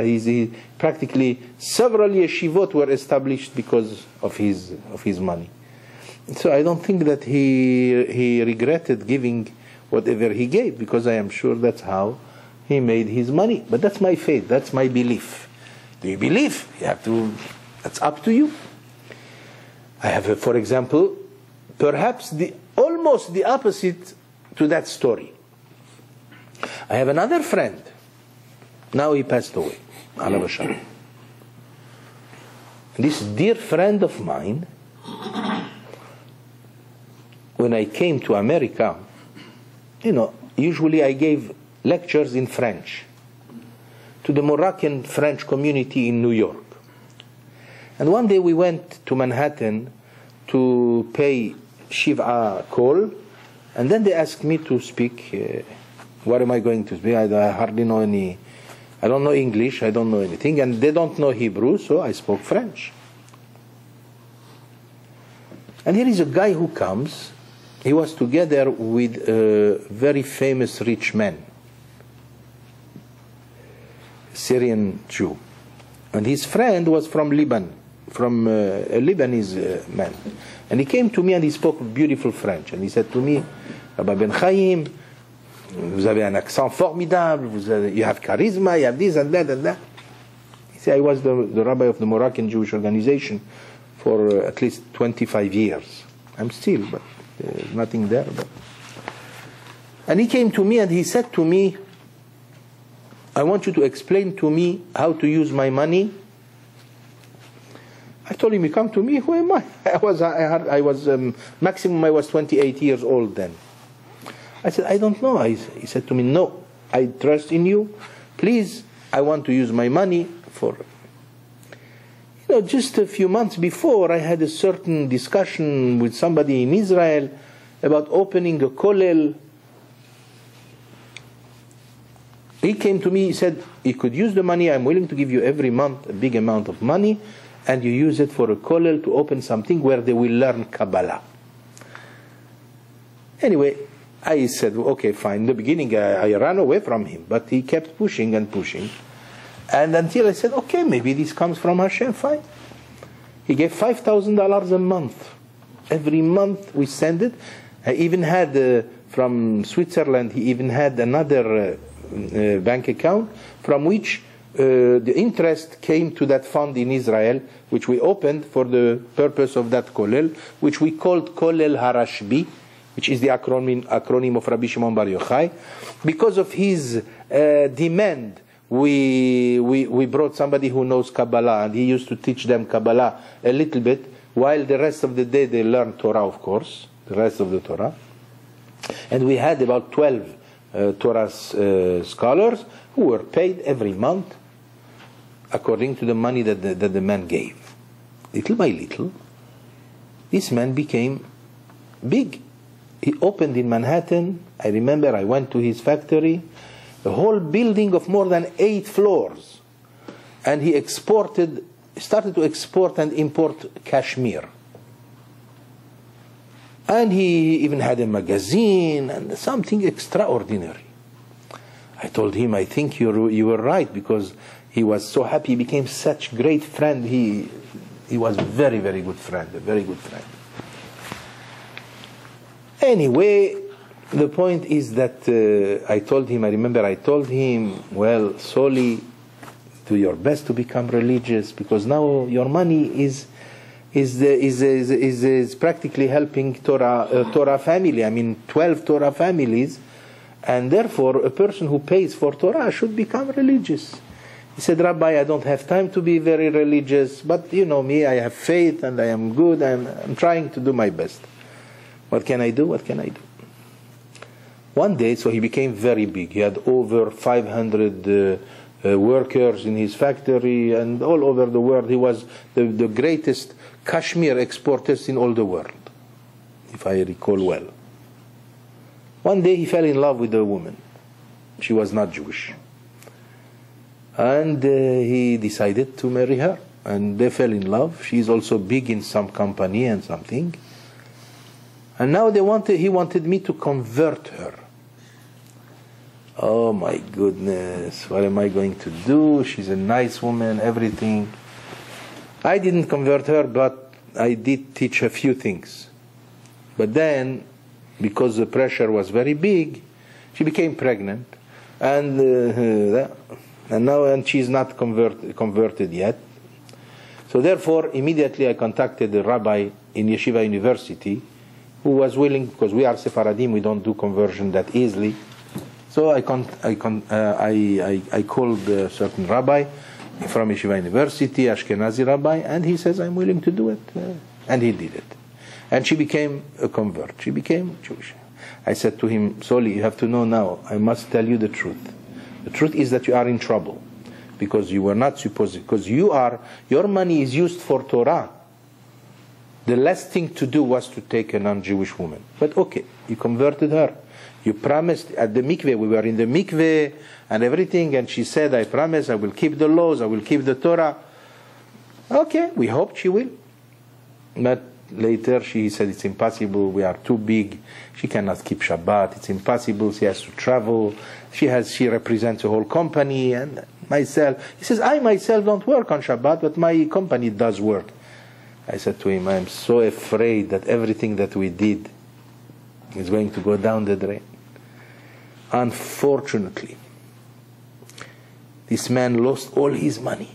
Practically several yeshivot were established because of his money. So I don't think that he regretted giving whatever he gave, because I am sure that's how he made his money. But that's my faith. That's my belief. Do you believe? You have to. That's up to you. I have, for example, perhaps almost the opposite to that story. I have another friend. Now he passed away. This dear friend of mine, when I came to America, usually I gave lectures in French to the Moroccan French community in New York. And one day we went to Manhattan to pay Shiva call, and then they asked me to speak. What am I going to speak? I hardly know any. I don't know English, I don't know anything, and they don't know Hebrew, so I spoke French. And here is a guy who comes. He was together with a very famous rich man, Syrian Jew. And his friend was from Lebanon, from a Lebanese man. And he came to me and he spoke beautiful French. And he said to me, Rabbi Benhaim, vous avez un accent formidable, you have charisma, you have this and that and that. He said, I was the rabbi of the Moroccan Jewish organization for at least 25 years. I'm still, but there's nothing there. And he came to me and he said to me, I want you to explain to me how to use my money. I told him, you come to me, who am I? I was maximum I was 28 years old then. I said, I don't know. He said to me, no, I trust in you. Please, I want to use my money for... just a few months before, I had a certain discussion with somebody in Israel about opening a kollel. He came to me, he said, you could use the money, I'm willing to give you every month a big amount of money, and you use it for a kollel to open something where they will learn Kabbalah. Anyway, I said, okay, fine. In the beginning, I ran away from him, but he kept pushing and pushing. And until I said, okay, maybe this comes from Hashem, fine. He gave $5,000 a month. Every month we send it. I even had, from Switzerland, he even had another bank account from which the interest came to that fund in Israel, which we opened for the purpose of that kollel, which we called Kollel Harashbi, which is the acronym of Rabbi Shimon Bar Yochai. Because of his demand, we brought somebody who knows Kabbalah, and he used to teach them Kabbalah a little bit, while the rest of the day they learned Torah, of course, the rest of the Torah. And we had about 12 Torah scholars who were paid every month according to the money that the man gave. Little by little, this man became big. He opened in Manhattan. I remember I went to his factory, a whole building of more than 8 floors. And he started to export and import cashmere. And he even had a magazine and something extraordinary. I told him, I think you were right, because he was so happy. He became such great friend. He was very, very good friend, a very good friend. Anyway, the point is that I remember I told him, well, Soli, do your best to become religious, because now your money is practically helping Torah family. I mean, 12 Torah families, and therefore a person who pays for Torah should become religious. He said, Rabbi, I don't have time to be very religious, but you know me, I have faith and I am good, and I'm trying to do my best. What can I do? What can I do? One day, so he became very big. He had over 500 workers in his factory, and all over the world. He was the greatest cashmere exporters in all the world, if I recall well. One day he fell in love with a woman. She was not Jewish. And he decided to marry her. And they fell in love. She is also big in some company and something. And now he wanted me to convert her. Oh my goodness, what am I going to do? She's a nice woman, everything. I didn't convert her, but I did teach a few things. But then, because the pressure was very big, she became pregnant, and she's not converted yet. So therefore, immediately I contacted the rabbi in Yeshiva University, who was willing, because we are Sephardim, we don't do conversion that easily. So I called a certain rabbi from Yeshiva University, Ashkenazi rabbi, and he says, I'm willing to do it. And he did it. And she became a convert. She became Jewish. I said to him, Soli, you have to know now, I must tell you the truth. The truth is that you are in trouble. Because you were not supposed, because your money is used for Torah. The last thing to do was to take a non-Jewish woman. But okay, you converted her. You promised at the mikveh, we were in the mikveh and everything, and she said, I promise I will keep the laws, I will keep the Torah. Okay, we hoped she will. But later she said, it's impossible, we are too big, she cannot keep Shabbat, it's impossible, she has to travel, she represents a whole company, and myself. He says, I myself don't work on Shabbat, but my company does work. I said to him, I'm so afraid that everything that we did is going to go down the drain. Unfortunately, this man lost all his money.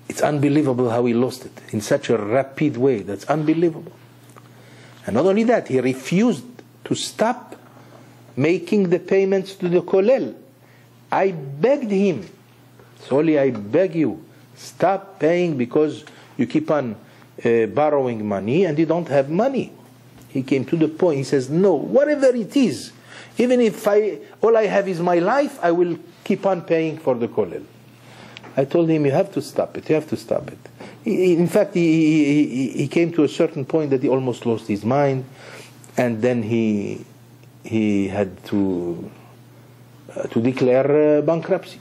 It's unbelievable how he lost it in such a rapid way. That's unbelievable. And not only that, he refused to stop making the payments to the kollel. I begged him, Soli, I beg you, stop paying because you keep on borrowing money and you don't have money. He came to the point, he says, no, whatever it is, even if all I have is my life, I will keep on paying for the kollel. I told him, you have to stop it, you have to stop it. In fact, he came to a certain point that he almost lost his mind, and then he had to declare bankruptcy.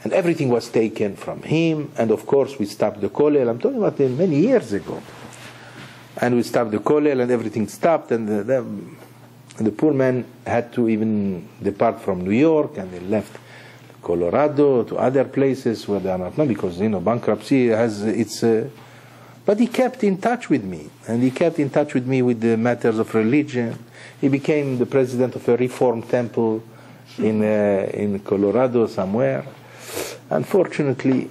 And everything was taken from him, and of course we stopped the kollel. I'm talking about many years ago. And we stopped the kollel, and everything stopped, and the poor man had to even depart from New York, and he left Colorado to other places where they are not known, because bankruptcy has its. But he kept in touch with me, and he kept in touch with me with the matters of religion. He became the president of a Reformed temple in Colorado somewhere. Unfortunately,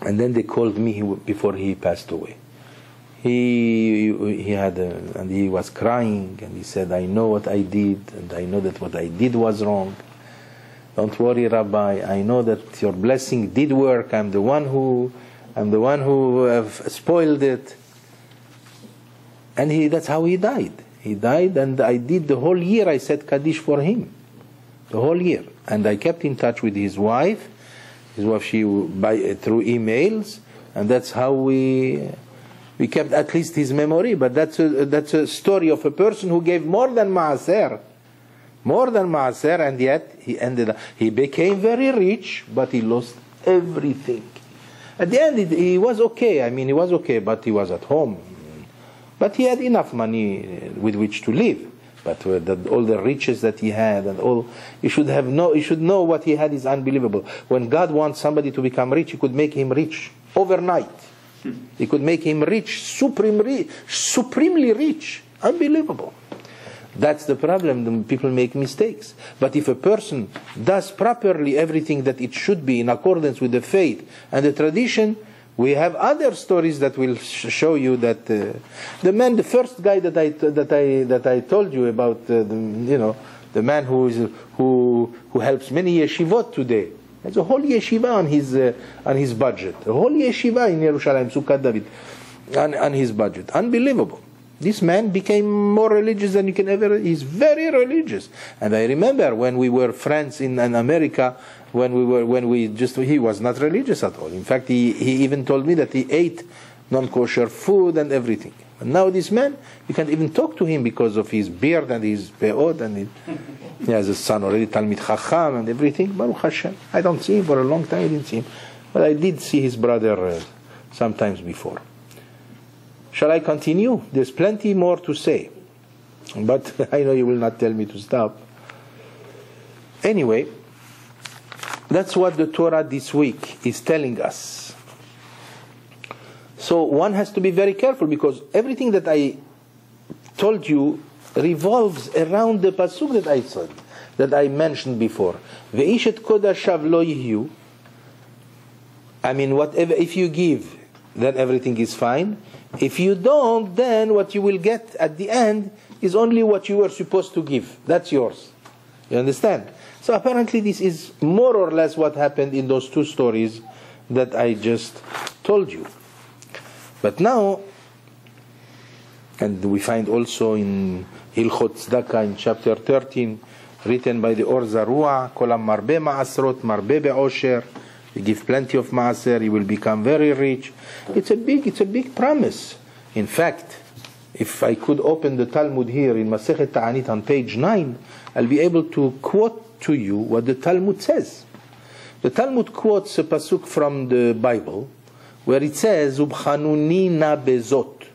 and then they called me before he passed away. He was crying, and he said, I know what I did, and I know that what I did was wrong. Don't worry, Rabbi, I know that your blessing did work. I'm the one who have spoiled it. And that's how he died. He died, and I did the whole year, I said Kaddish for him. The whole year. And I kept in touch with his wife. Through emails, and that's how we kept at least his memory. But that's a story of a person who gave more than maaser, and yet he became very rich, but he lost everything. At the end, he was okay. I mean, he was okay, but he was at home. But he had enough money with which to live. But all the riches that he had, and all, you should know what he had is unbelievable. When God wants somebody to become rich, He could make him rich overnight. He could make him rich, supremely rich. Unbelievable. That's the problem. People make mistakes. But if a person does properly everything that it should be in accordance with the faith and the tradition, we have other stories that will show you that the first guy that I told you about, the man who helps many yeshivot today. There's a whole yeshiva on his budget. A whole yeshiva in Yerushalayim, Sukkot David, on his budget. Unbelievable. This man became more religious than you can ever. He's very religious. And I remember when we were friends in America, he was not religious at all. In fact, he even told me that he ate non-kosher food and everything. And now this man, you can't even talk to him because of his beard and his peot, and he has a son already, Talmid Chacham and everything. Baruch Hashem. I don't see him for a long time. I didn't see him, but I did see his brother sometimes before. Shall I continue? There's plenty more to say. But I know you will not tell me to stop. Anyway, that's what the Torah this week is telling us. So one has to be very careful, because everything that I told you revolves around the pasuk that I said, that I mentioned before. Ve'ishet kodashav lo yihyu. I mean, whatever, if you give, then everything is fine. If you don't, then what you will get at the end is only what you were supposed to give. That's yours. You understand? So apparently this is more or less what happened in those two stories that I just told you. But now, and we find also in Hilchot Tzedakah in chapter 13, written by the Or Zarua, Kolam marbe ma'asrot marbe be'osher. You give plenty of maaser, you will become very rich. It's a big promise. In fact, if I could open the Talmud here in Masechet Ta'anit on page 9, I'll be able to quote to you what the Talmud says. The Talmud quotes a pasuk from the Bible where it says, Ubchanuni na bezot.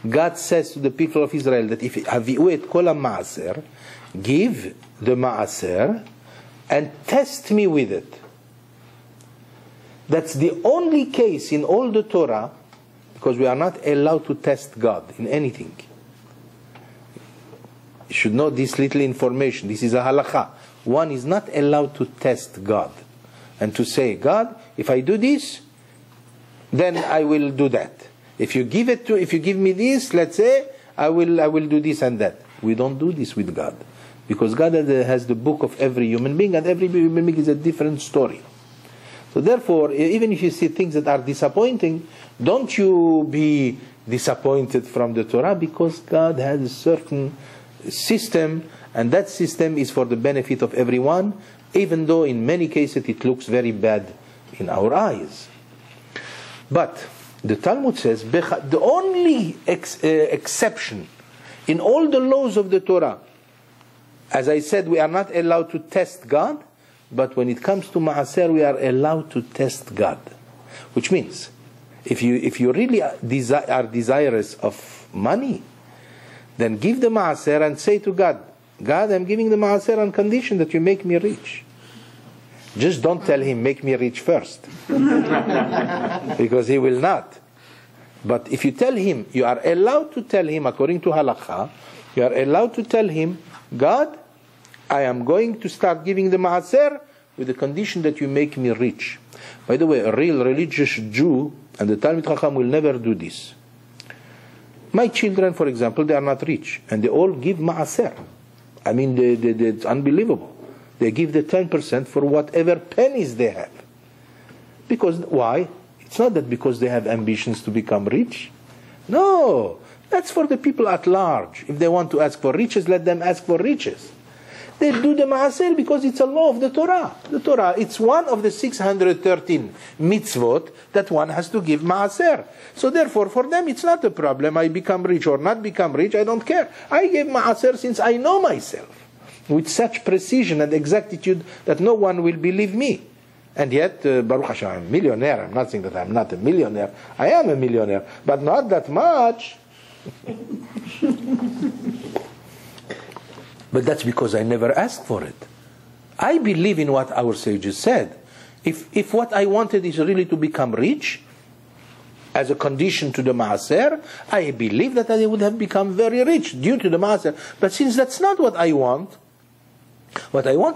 God says to the people of Israel that if havi'u et kol ha'ma'aser, give the ma'aser and test me with it. That's the only case in all the Torah, because we are not allowed to test God in anything. You should know this little information. This is a halakha. One is not allowed to test God and to say, God, if I do this, then I will do that. If you give me this, let's say, I will do this and that. We don't do this with God, because God has the book of every human being, and every human being is a different story. So therefore, even if you see things that are disappointing, don't you be disappointed from the Torah, because God has a certain system, and that system is for the benefit of everyone, even though in many cases it looks very bad in our eyes. But the Talmud says the only exception in all the laws of the Torah, as I said, we are not allowed to test God, but when it comes to Ma'aser, we are allowed to test God. Which means, if you really are desirous of money, then give the Ma'aser and say to God, God, I'm giving the Ma'aser on condition that you make me rich. Just don't tell him, make me rich first. Because he will not. But if you tell him, you are allowed to tell him, according to Halakha, you are allowed to tell him, God, I am going to start giving the Ma'aser with the condition that you make me rich. By the way, a real religious Jew and the Talmid Chacham will never do this. My children, for example, they are not rich, and they all give Ma'aser. I mean, it's unbelievable. They give the 10% for whatever pennies they have. Because, why? It's not that because they have ambitions to become rich. No, that's for the people at large. If they want to ask for riches, let them ask for riches. They do the Ma'aser because it's a law of the Torah. The Torah, it's one of the 613 mitzvot that one has to give Ma'aser. So therefore, for them, it's not a problem. I become rich or not become rich, I don't care. I give Ma'aser since I know myself, with such precision and exactitude that no one will believe me. And yet, Baruch Hashem, I'm a millionaire. I'm not saying that I'm not a millionaire. I am a millionaire, but not that much. But that's because I never asked for it. I believe in what our sages said. If what I wanted is really to become rich, as a condition to the Ma'aser, I believe that I would have become very rich due to the Ma'aser. But since that's not what I want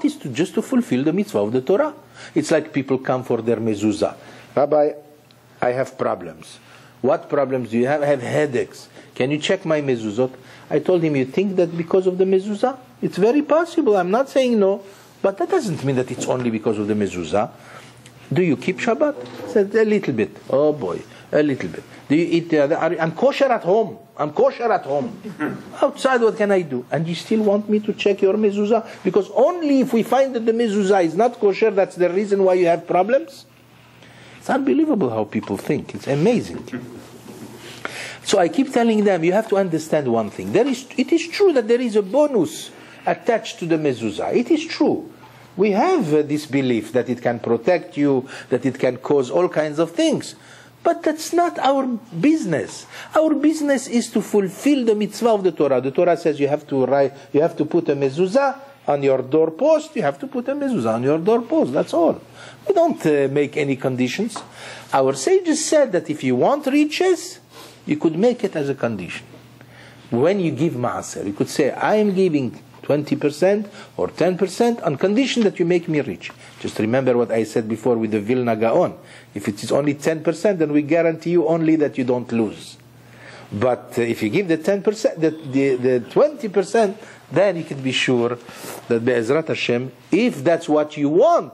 is just to fulfill the mitzvah of the Torah. It's like people come for their mezuzah. Rabbi, I have problems. What problems do you have? I have headaches. Can you check my mezuzot? I told him, you think that because of the mezuzah? It's very possible. I'm not saying no. But that doesn't mean that it's only because of the mezuzah. Do you keep Shabbat? I said, a little bit. Oh boy, a little bit. Do you eat the other? I'm kosher at home. I'm kosher at home. Outside, what can I do? And you still want me to check your mezuzah? Because only if we find that the mezuzah is not kosher, that's the reason why you have problems? It's unbelievable how people think. It's amazing. So I keep telling them, you have to understand one thing. It is true that there is a bonus attached to the mezuzah. It is true. We have this belief that it can protect you, that it can cause all kinds of things. But that's not our business. Our business is to fulfill the mitzvah of the Torah. The Torah says you have to put a mezuzah on your doorpost. You have to put a mezuzah on your doorpost. That's all. We don't make any conditions. Our sages said that if you want riches, you could make it as a condition. When you give maaser, you could say, I am giving 20% or 10% on condition that you make me rich. Just remember what I said before with the Vilna Gaon. If it is only 10%, then we guarantee you only that you don't lose. But if you give the 10%, the 20%, then you can be sure that Be'ezrat Hashem, if that's what you want,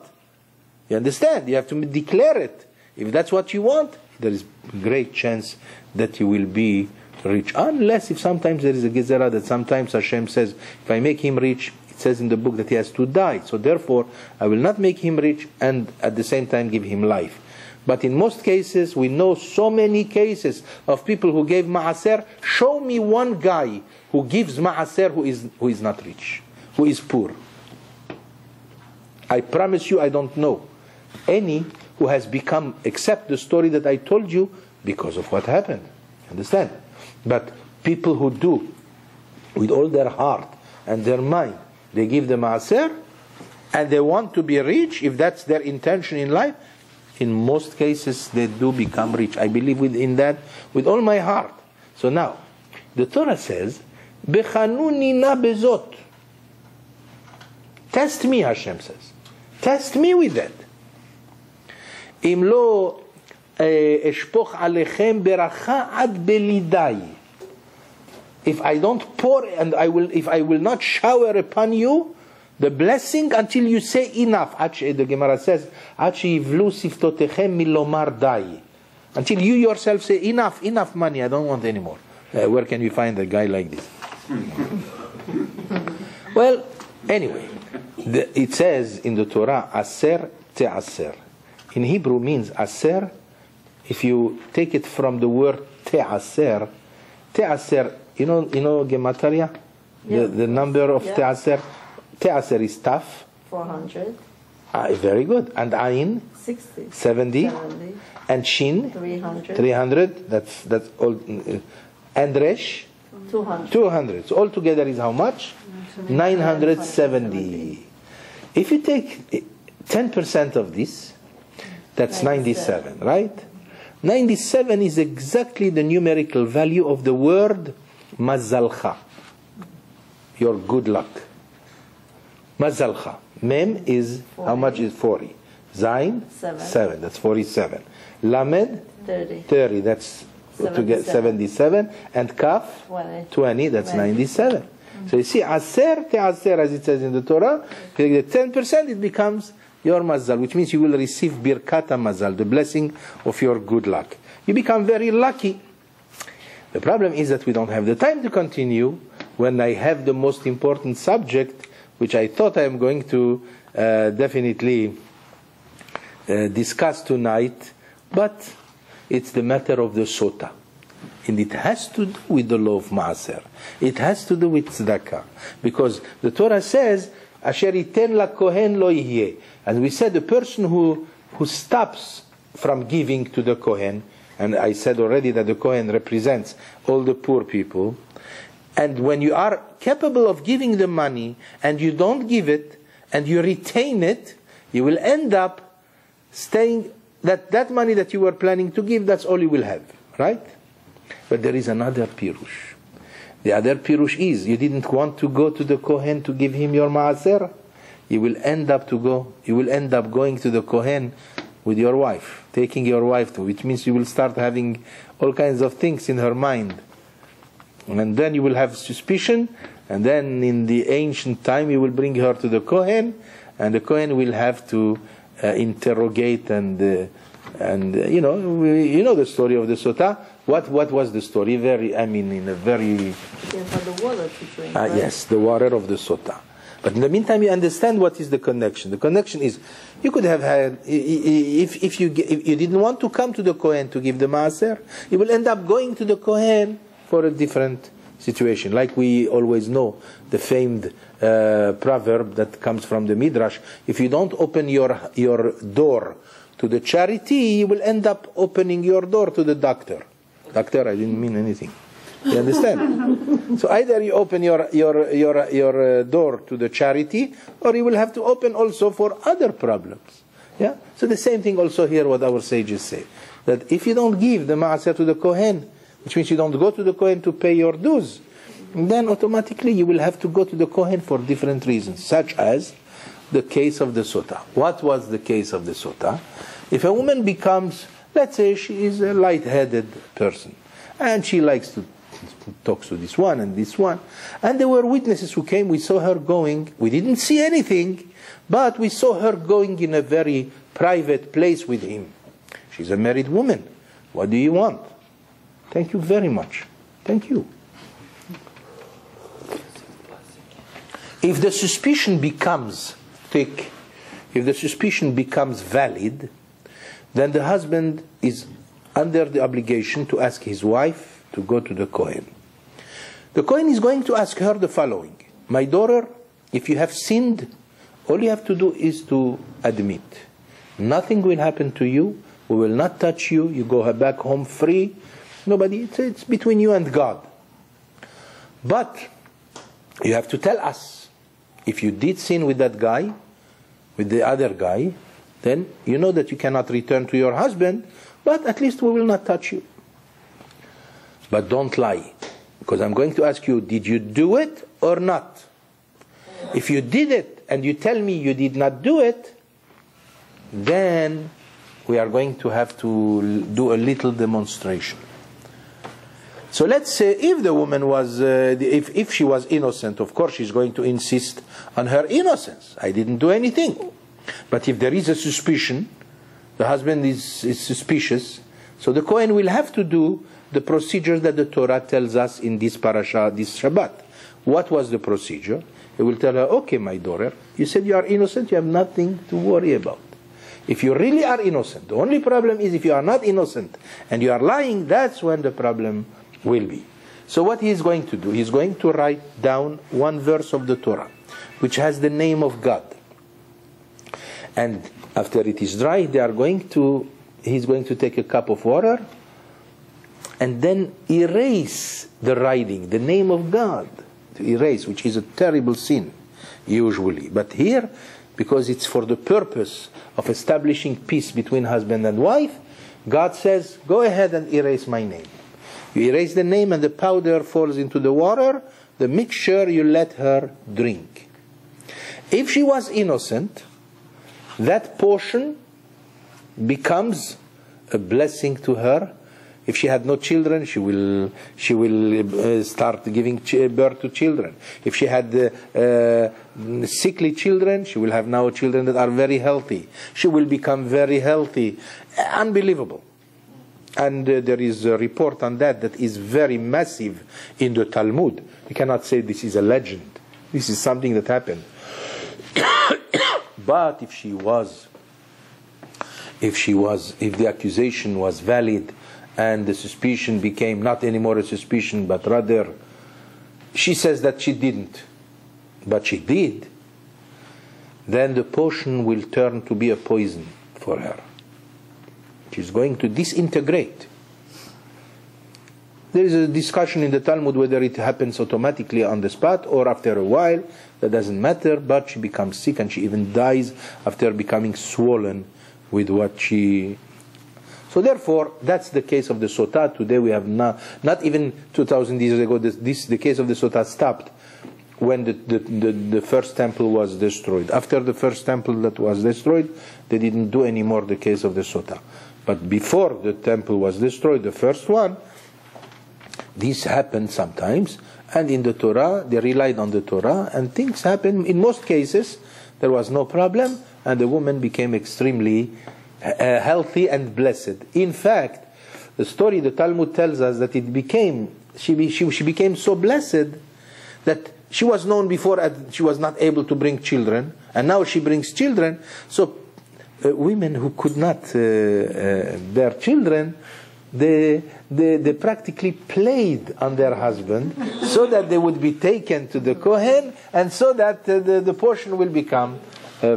you understand, you have to declare it. If that's what you want, there is a great chance that you will be rich. Unless if sometimes there is a gezerah that sometimes Hashem says, if I make him rich, it says in the book that he has to die. So therefore, I will not make him rich and at the same time give him life. But in most cases, we know so many cases of people who gave ma'aser. Show me one guy who gives ma'aser who is not rich, who is poor. I promise you I don't know any who has become, except the story that I told you, because of what happened. Understand? But people who do with all their heart and their mind, they give the ma'aser and they want to be rich, if that's their intention in life, in most cases they do become rich. I believe in that with all my heart. So now, the Torah says, Bechanuni na bezot. Test me, Hashem says. Test me with that. Im lo eshpoch alechem beracha ad belidai. If I don't pour and if I will not shower upon you the blessing until you say enough. The Gemara says, until you yourself say enough money, I don't want anymore. Where can we find a guy like this? Well, anyway, it says in the Torah, aser te'aser. In Hebrew means aser. If you take it from the word te'aser, you know Gematria? Yeah. The number of te'aser. Te'aser is tough. 400. Very good. And Ayin? 60. 70. And Shin? 300. That's all. And Resh? 200. So altogether is how much? 970. If you take 10% of this, that's 97, right? 97 is exactly the numerical value of the word Mazalcha. Your good luck. Mazalcha. Mem is 40. How much is 40? Zain? 7. That's 47. Lamed? 30. That's 77. And Kaf? 20. That's 97. So you see, Aser Te'aser, as it says in the Torah, if you get 10%, it becomes your mazal, which means you will receive birkata mazal, the blessing of your good luck. You become very lucky. The problem is that we don't have the time to continue when I have the most important subject, which I thought I am going to definitely discuss tonight, but it's the matter of the sota. And it has to do with the law of Maaser. It has to do with tzedakah. Because the Torah says, Asher iten la kohen lo yihyeh. And we said the person who stops from giving to the kohen, and I said already that the kohen represents all the poor people, and when you are capable of giving the money, and you don't give it, and you retain it, you will end up staying, that money that you were planning to give, that's all you will have, right? But there is another pirush. The other pirush is, you didn't want to go to the kohen to give him your maaser. You will end up going to the kohen with your wife, taking your wife to, which means you will start having all kinds of things in her mind. And then you will have suspicion, and then in the ancient time you will bring her to the kohen, and the kohen will have to interrogate and you know the story of the sota. What was the story? She had the water to drink. Right? Yes, the water of the sota. But in the meantime, you understand what is the connection. The connection is, you could have had, if you didn't want to come to the kohen to give the maaser, you will end up going to the kohen for a different situation. Like we always know, the famed proverb that comes from the Midrash, if you don't open your door to to the charity, you will end up opening your door to the doctor. Doctor, I didn't mean anything. You understand? So either you open your door to the charity, or you will have to open also for other problems. Yeah. So the same thing also here, what our sages say, that if you don't give the maaser to the kohen, which means you don't go to the kohen to pay your dues, then automatically you will have to go to the kohen for different reasons, such as the case of the sota. What was the case of the sota? If a woman becomes, let's say she is a light-headed person, and she likes to talk to this one and this one, and there were witnesses who came, we saw her going, we didn't see anything, but we saw her going in a very private place with him. She's a married woman. What do you want? Thank you very much. Thank you. If the suspicion becomes thick, if the suspicion becomes valid, then the husband is under the obligation to ask his wife to go to the Kohen. The Kohen is going to ask her the following: my daughter, if you have sinned, all you have to do is to admit. Nothing will happen to you. We will not touch you. You go back home free. Nobody, it's between you and God. But you have to tell us, if you did sin with that guy, with the other guy, then you know that you cannot return to your husband, but at least we will not touch you. But don't lie, because I'm going to ask you, did you do it or not? If you did it and you tell me you did not do it, then we are going to have to do a little demonstration. So let's say if the woman was, if she was innocent, of course she's going to insist on her innocence. I didn't do anything. But if there is a suspicion, the husband is suspicious, so the Kohen will have to do the procedure that the Torah tells us in this parasha, this Shabbat. What was the procedure? He will tell her, okay, my daughter, you said you are innocent, you have nothing to worry about. If you really are innocent, the only problem is if you are not innocent and you are lying, that's when the problem will be. So what he is going to do, he is going to write down one verse of the Torah, which has the name of God. And after it is dry, he is going to take a cup of water and then erase the writing, the name of God, to erase, which is a terrible sin, usually. But here, because it's for the purpose of establishing peace between husband and wife, God says, go ahead and erase my name. You erase the name and the powder falls into the water, the mixture you let her drink. If she was innocent, that portion becomes a blessing to her. If she had no children, she will start giving birth to children. If she had sickly children, she will have now children that are very healthy. She will become very healthy. Unbelievable. And there is a report on that is very massive in the Talmud. You cannot say this is a legend. This is something that happened. But if the accusation was valid and the suspicion became not anymore a suspicion, but rather she says that she didn't, but she did, then the potion will turn to be a poison for her. She's going to disintegrate. There is a discussion in the Talmud whether it happens automatically on the spot or after a while. That doesn't matter, but she becomes sick and she even dies after becoming swollen with what she... So therefore, that's the case of the Sota. Today we have not even 2,000 years ago, the case of the Sota stopped when the first temple was destroyed. After the first temple that was destroyed, they didn't do anymore the case of the Sota. But before the temple was destroyed, the first one, this happened sometimes, and in the Torah, they relied on the Torah, and things happened. In most cases, there was no problem, and the woman became extremely healthy and blessed. In fact, the story, the Talmud tells us that she became so blessed that she was known before as she was not able to bring children, and now she brings children. So women who could not bear children, they practically played on their husband so that they would be taken to the Kohen and so that the portion will become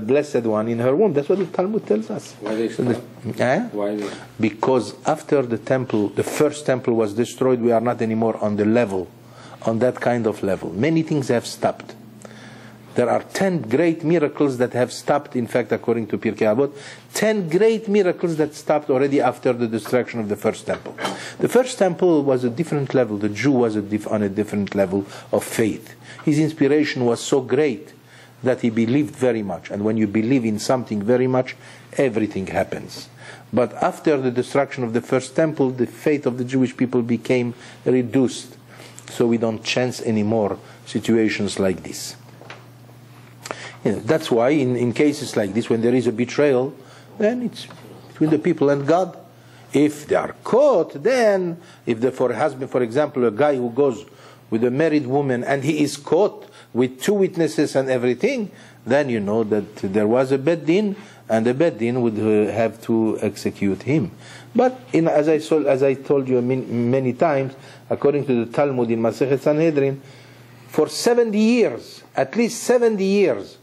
blessed one in her womb. That's what the Talmud tells us. Why they stopped? Why they? Because after the temple, the first temple was destroyed, we are not anymore on the level, on that kind of level. Many things have stopped. There are 10 great miracles that have stopped, in fact, according to Pirkei Avot, 10 great miracles that stopped already after the destruction of the first temple. The first temple was a different level. The Jew was on a different level of faith. His inspiration was so great that he believed very much. And when you believe in something very much, everything happens. But after the destruction of the first temple, the faith of the Jewish people became reduced. So we don't chance anymore situations like this. That's why in cases like this, when there is a betrayal, then it's between the people and God. If they are caught, then for a husband, for example, a guy who goes with a married woman and he is caught with 2 witnesses and everything, then you know that there was a Beit Din, and the Beit Din would have to execute him. But as I told you many times, according to the Talmud in Masechet Sanhedrin, for 70 years, at least 70 years,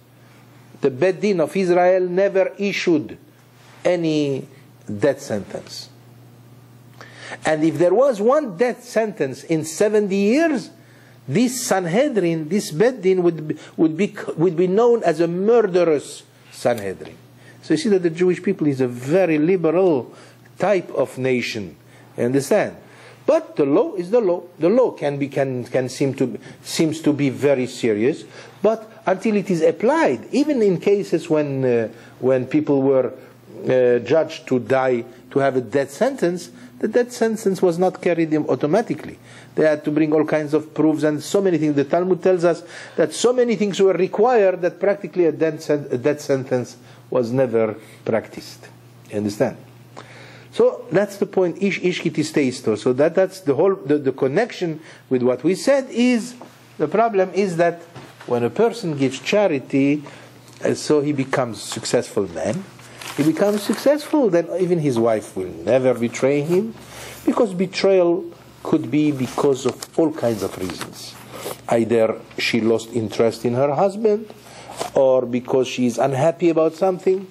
the Beit Din of Israel never issued any death sentence. And if there was one death sentence in 70 years, this Sanhedrin, this Beit Din would be known as a murderous Sanhedrin. So you see that the Jewish people is a very liberal type of nation. You understand? But the law is the law. The law seems to be very serious, but until it is applied, even in cases when people were judged to die, to have a death sentence, the death sentence was not carried automatically. They had to bring all kinds of proofs and so many things. The Talmud tells us that so many things were required that practically a death sentence was never practiced. You understand? So that's the point. Ish kitisteisto. So that's the whole the connection with what we said is the problem is that when a person gives charity, so he becomes a successful man. He becomes successful, then even his wife will never betray him, because betrayal could be because of all kinds of reasons. Either she lost interest in her husband, or because she is unhappy about something,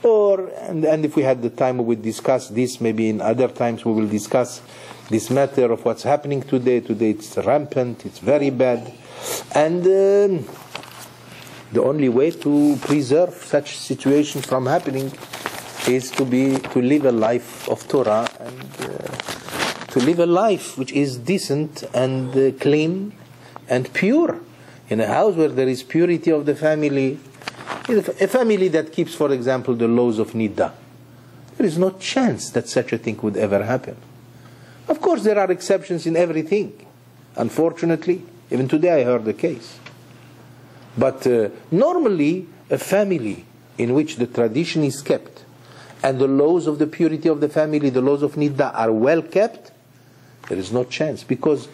and if we had the time we would discuss this. Maybe in other times we will discuss this matter of what's happening today. Today it's rampant, it's very bad, and the only way to preserve such situations from happening is to live a life of Torah, and to live a life which is decent and clean and pure. In a house where there is purity of the family, a family that keeps, for example, the laws of Niddah, there is no chance that such a thing would ever happen. Of course, there are exceptions in everything. Unfortunately, even today I heard the case. But normally, a family in which the tradition is kept and the laws of the purity of the family, the laws of Niddah are well kept, there is no chance. Because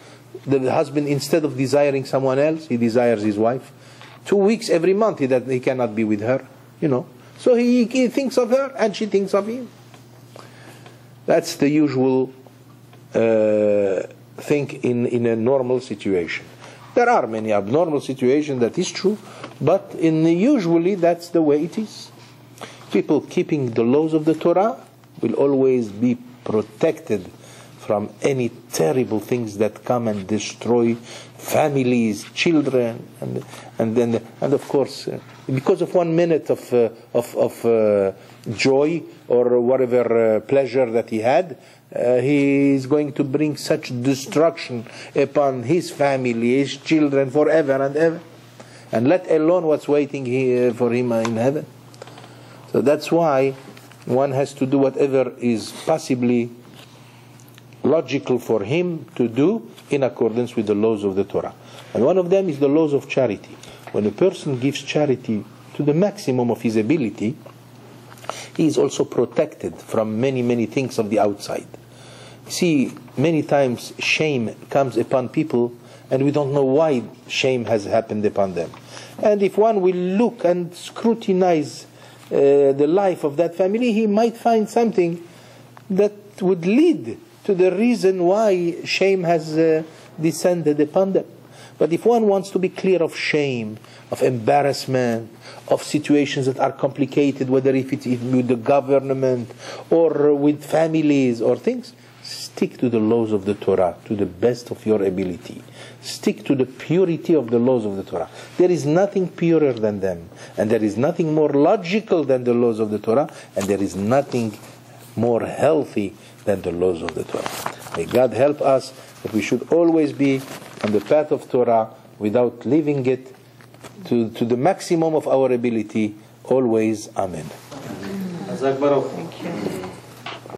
the husband, instead of desiring someone else, he desires his wife. 2 weeks every month he cannot be with her, So he thinks of her and she thinks of him. That's the usual thing in a normal situation. There are many abnormal situations, that is true, but usually that's the way it is. People keeping the laws of the Torah will always be protected from any terrible things that come and destroy families, children, and of course, because of 1 minute of joy or whatever pleasure that he had, he is going to bring such destruction upon his family, his children, forever and ever, and let alone what's waiting here for him in heaven. So that's why one has to do whatever is possibly logical for him to do in accordance with the laws of the Torah. And one of them is the laws of charity. When a person gives charity to the maximum of his ability, he is also protected from many things of the outside. See, many times shame comes upon people and we don't know why shame has happened upon them. And if one will look and scrutinize the life of that family, he might find something that would lead to the reason why shame has descended upon them. But if one wants to be clear of shame, of embarrassment, of situations that are complicated, whether if it's with the government or with families or things, stick to the laws of the Torah to the best of your ability. Stick to the purity of the laws of the Torah. There is nothing purer than them, and there is nothing more logical than the laws of the Torah, and there is nothing more healthy than the laws of the Torah. May God help us that we should always be on the path of Torah without leaving it to the maximum of our ability. Always. Amen. Thank you.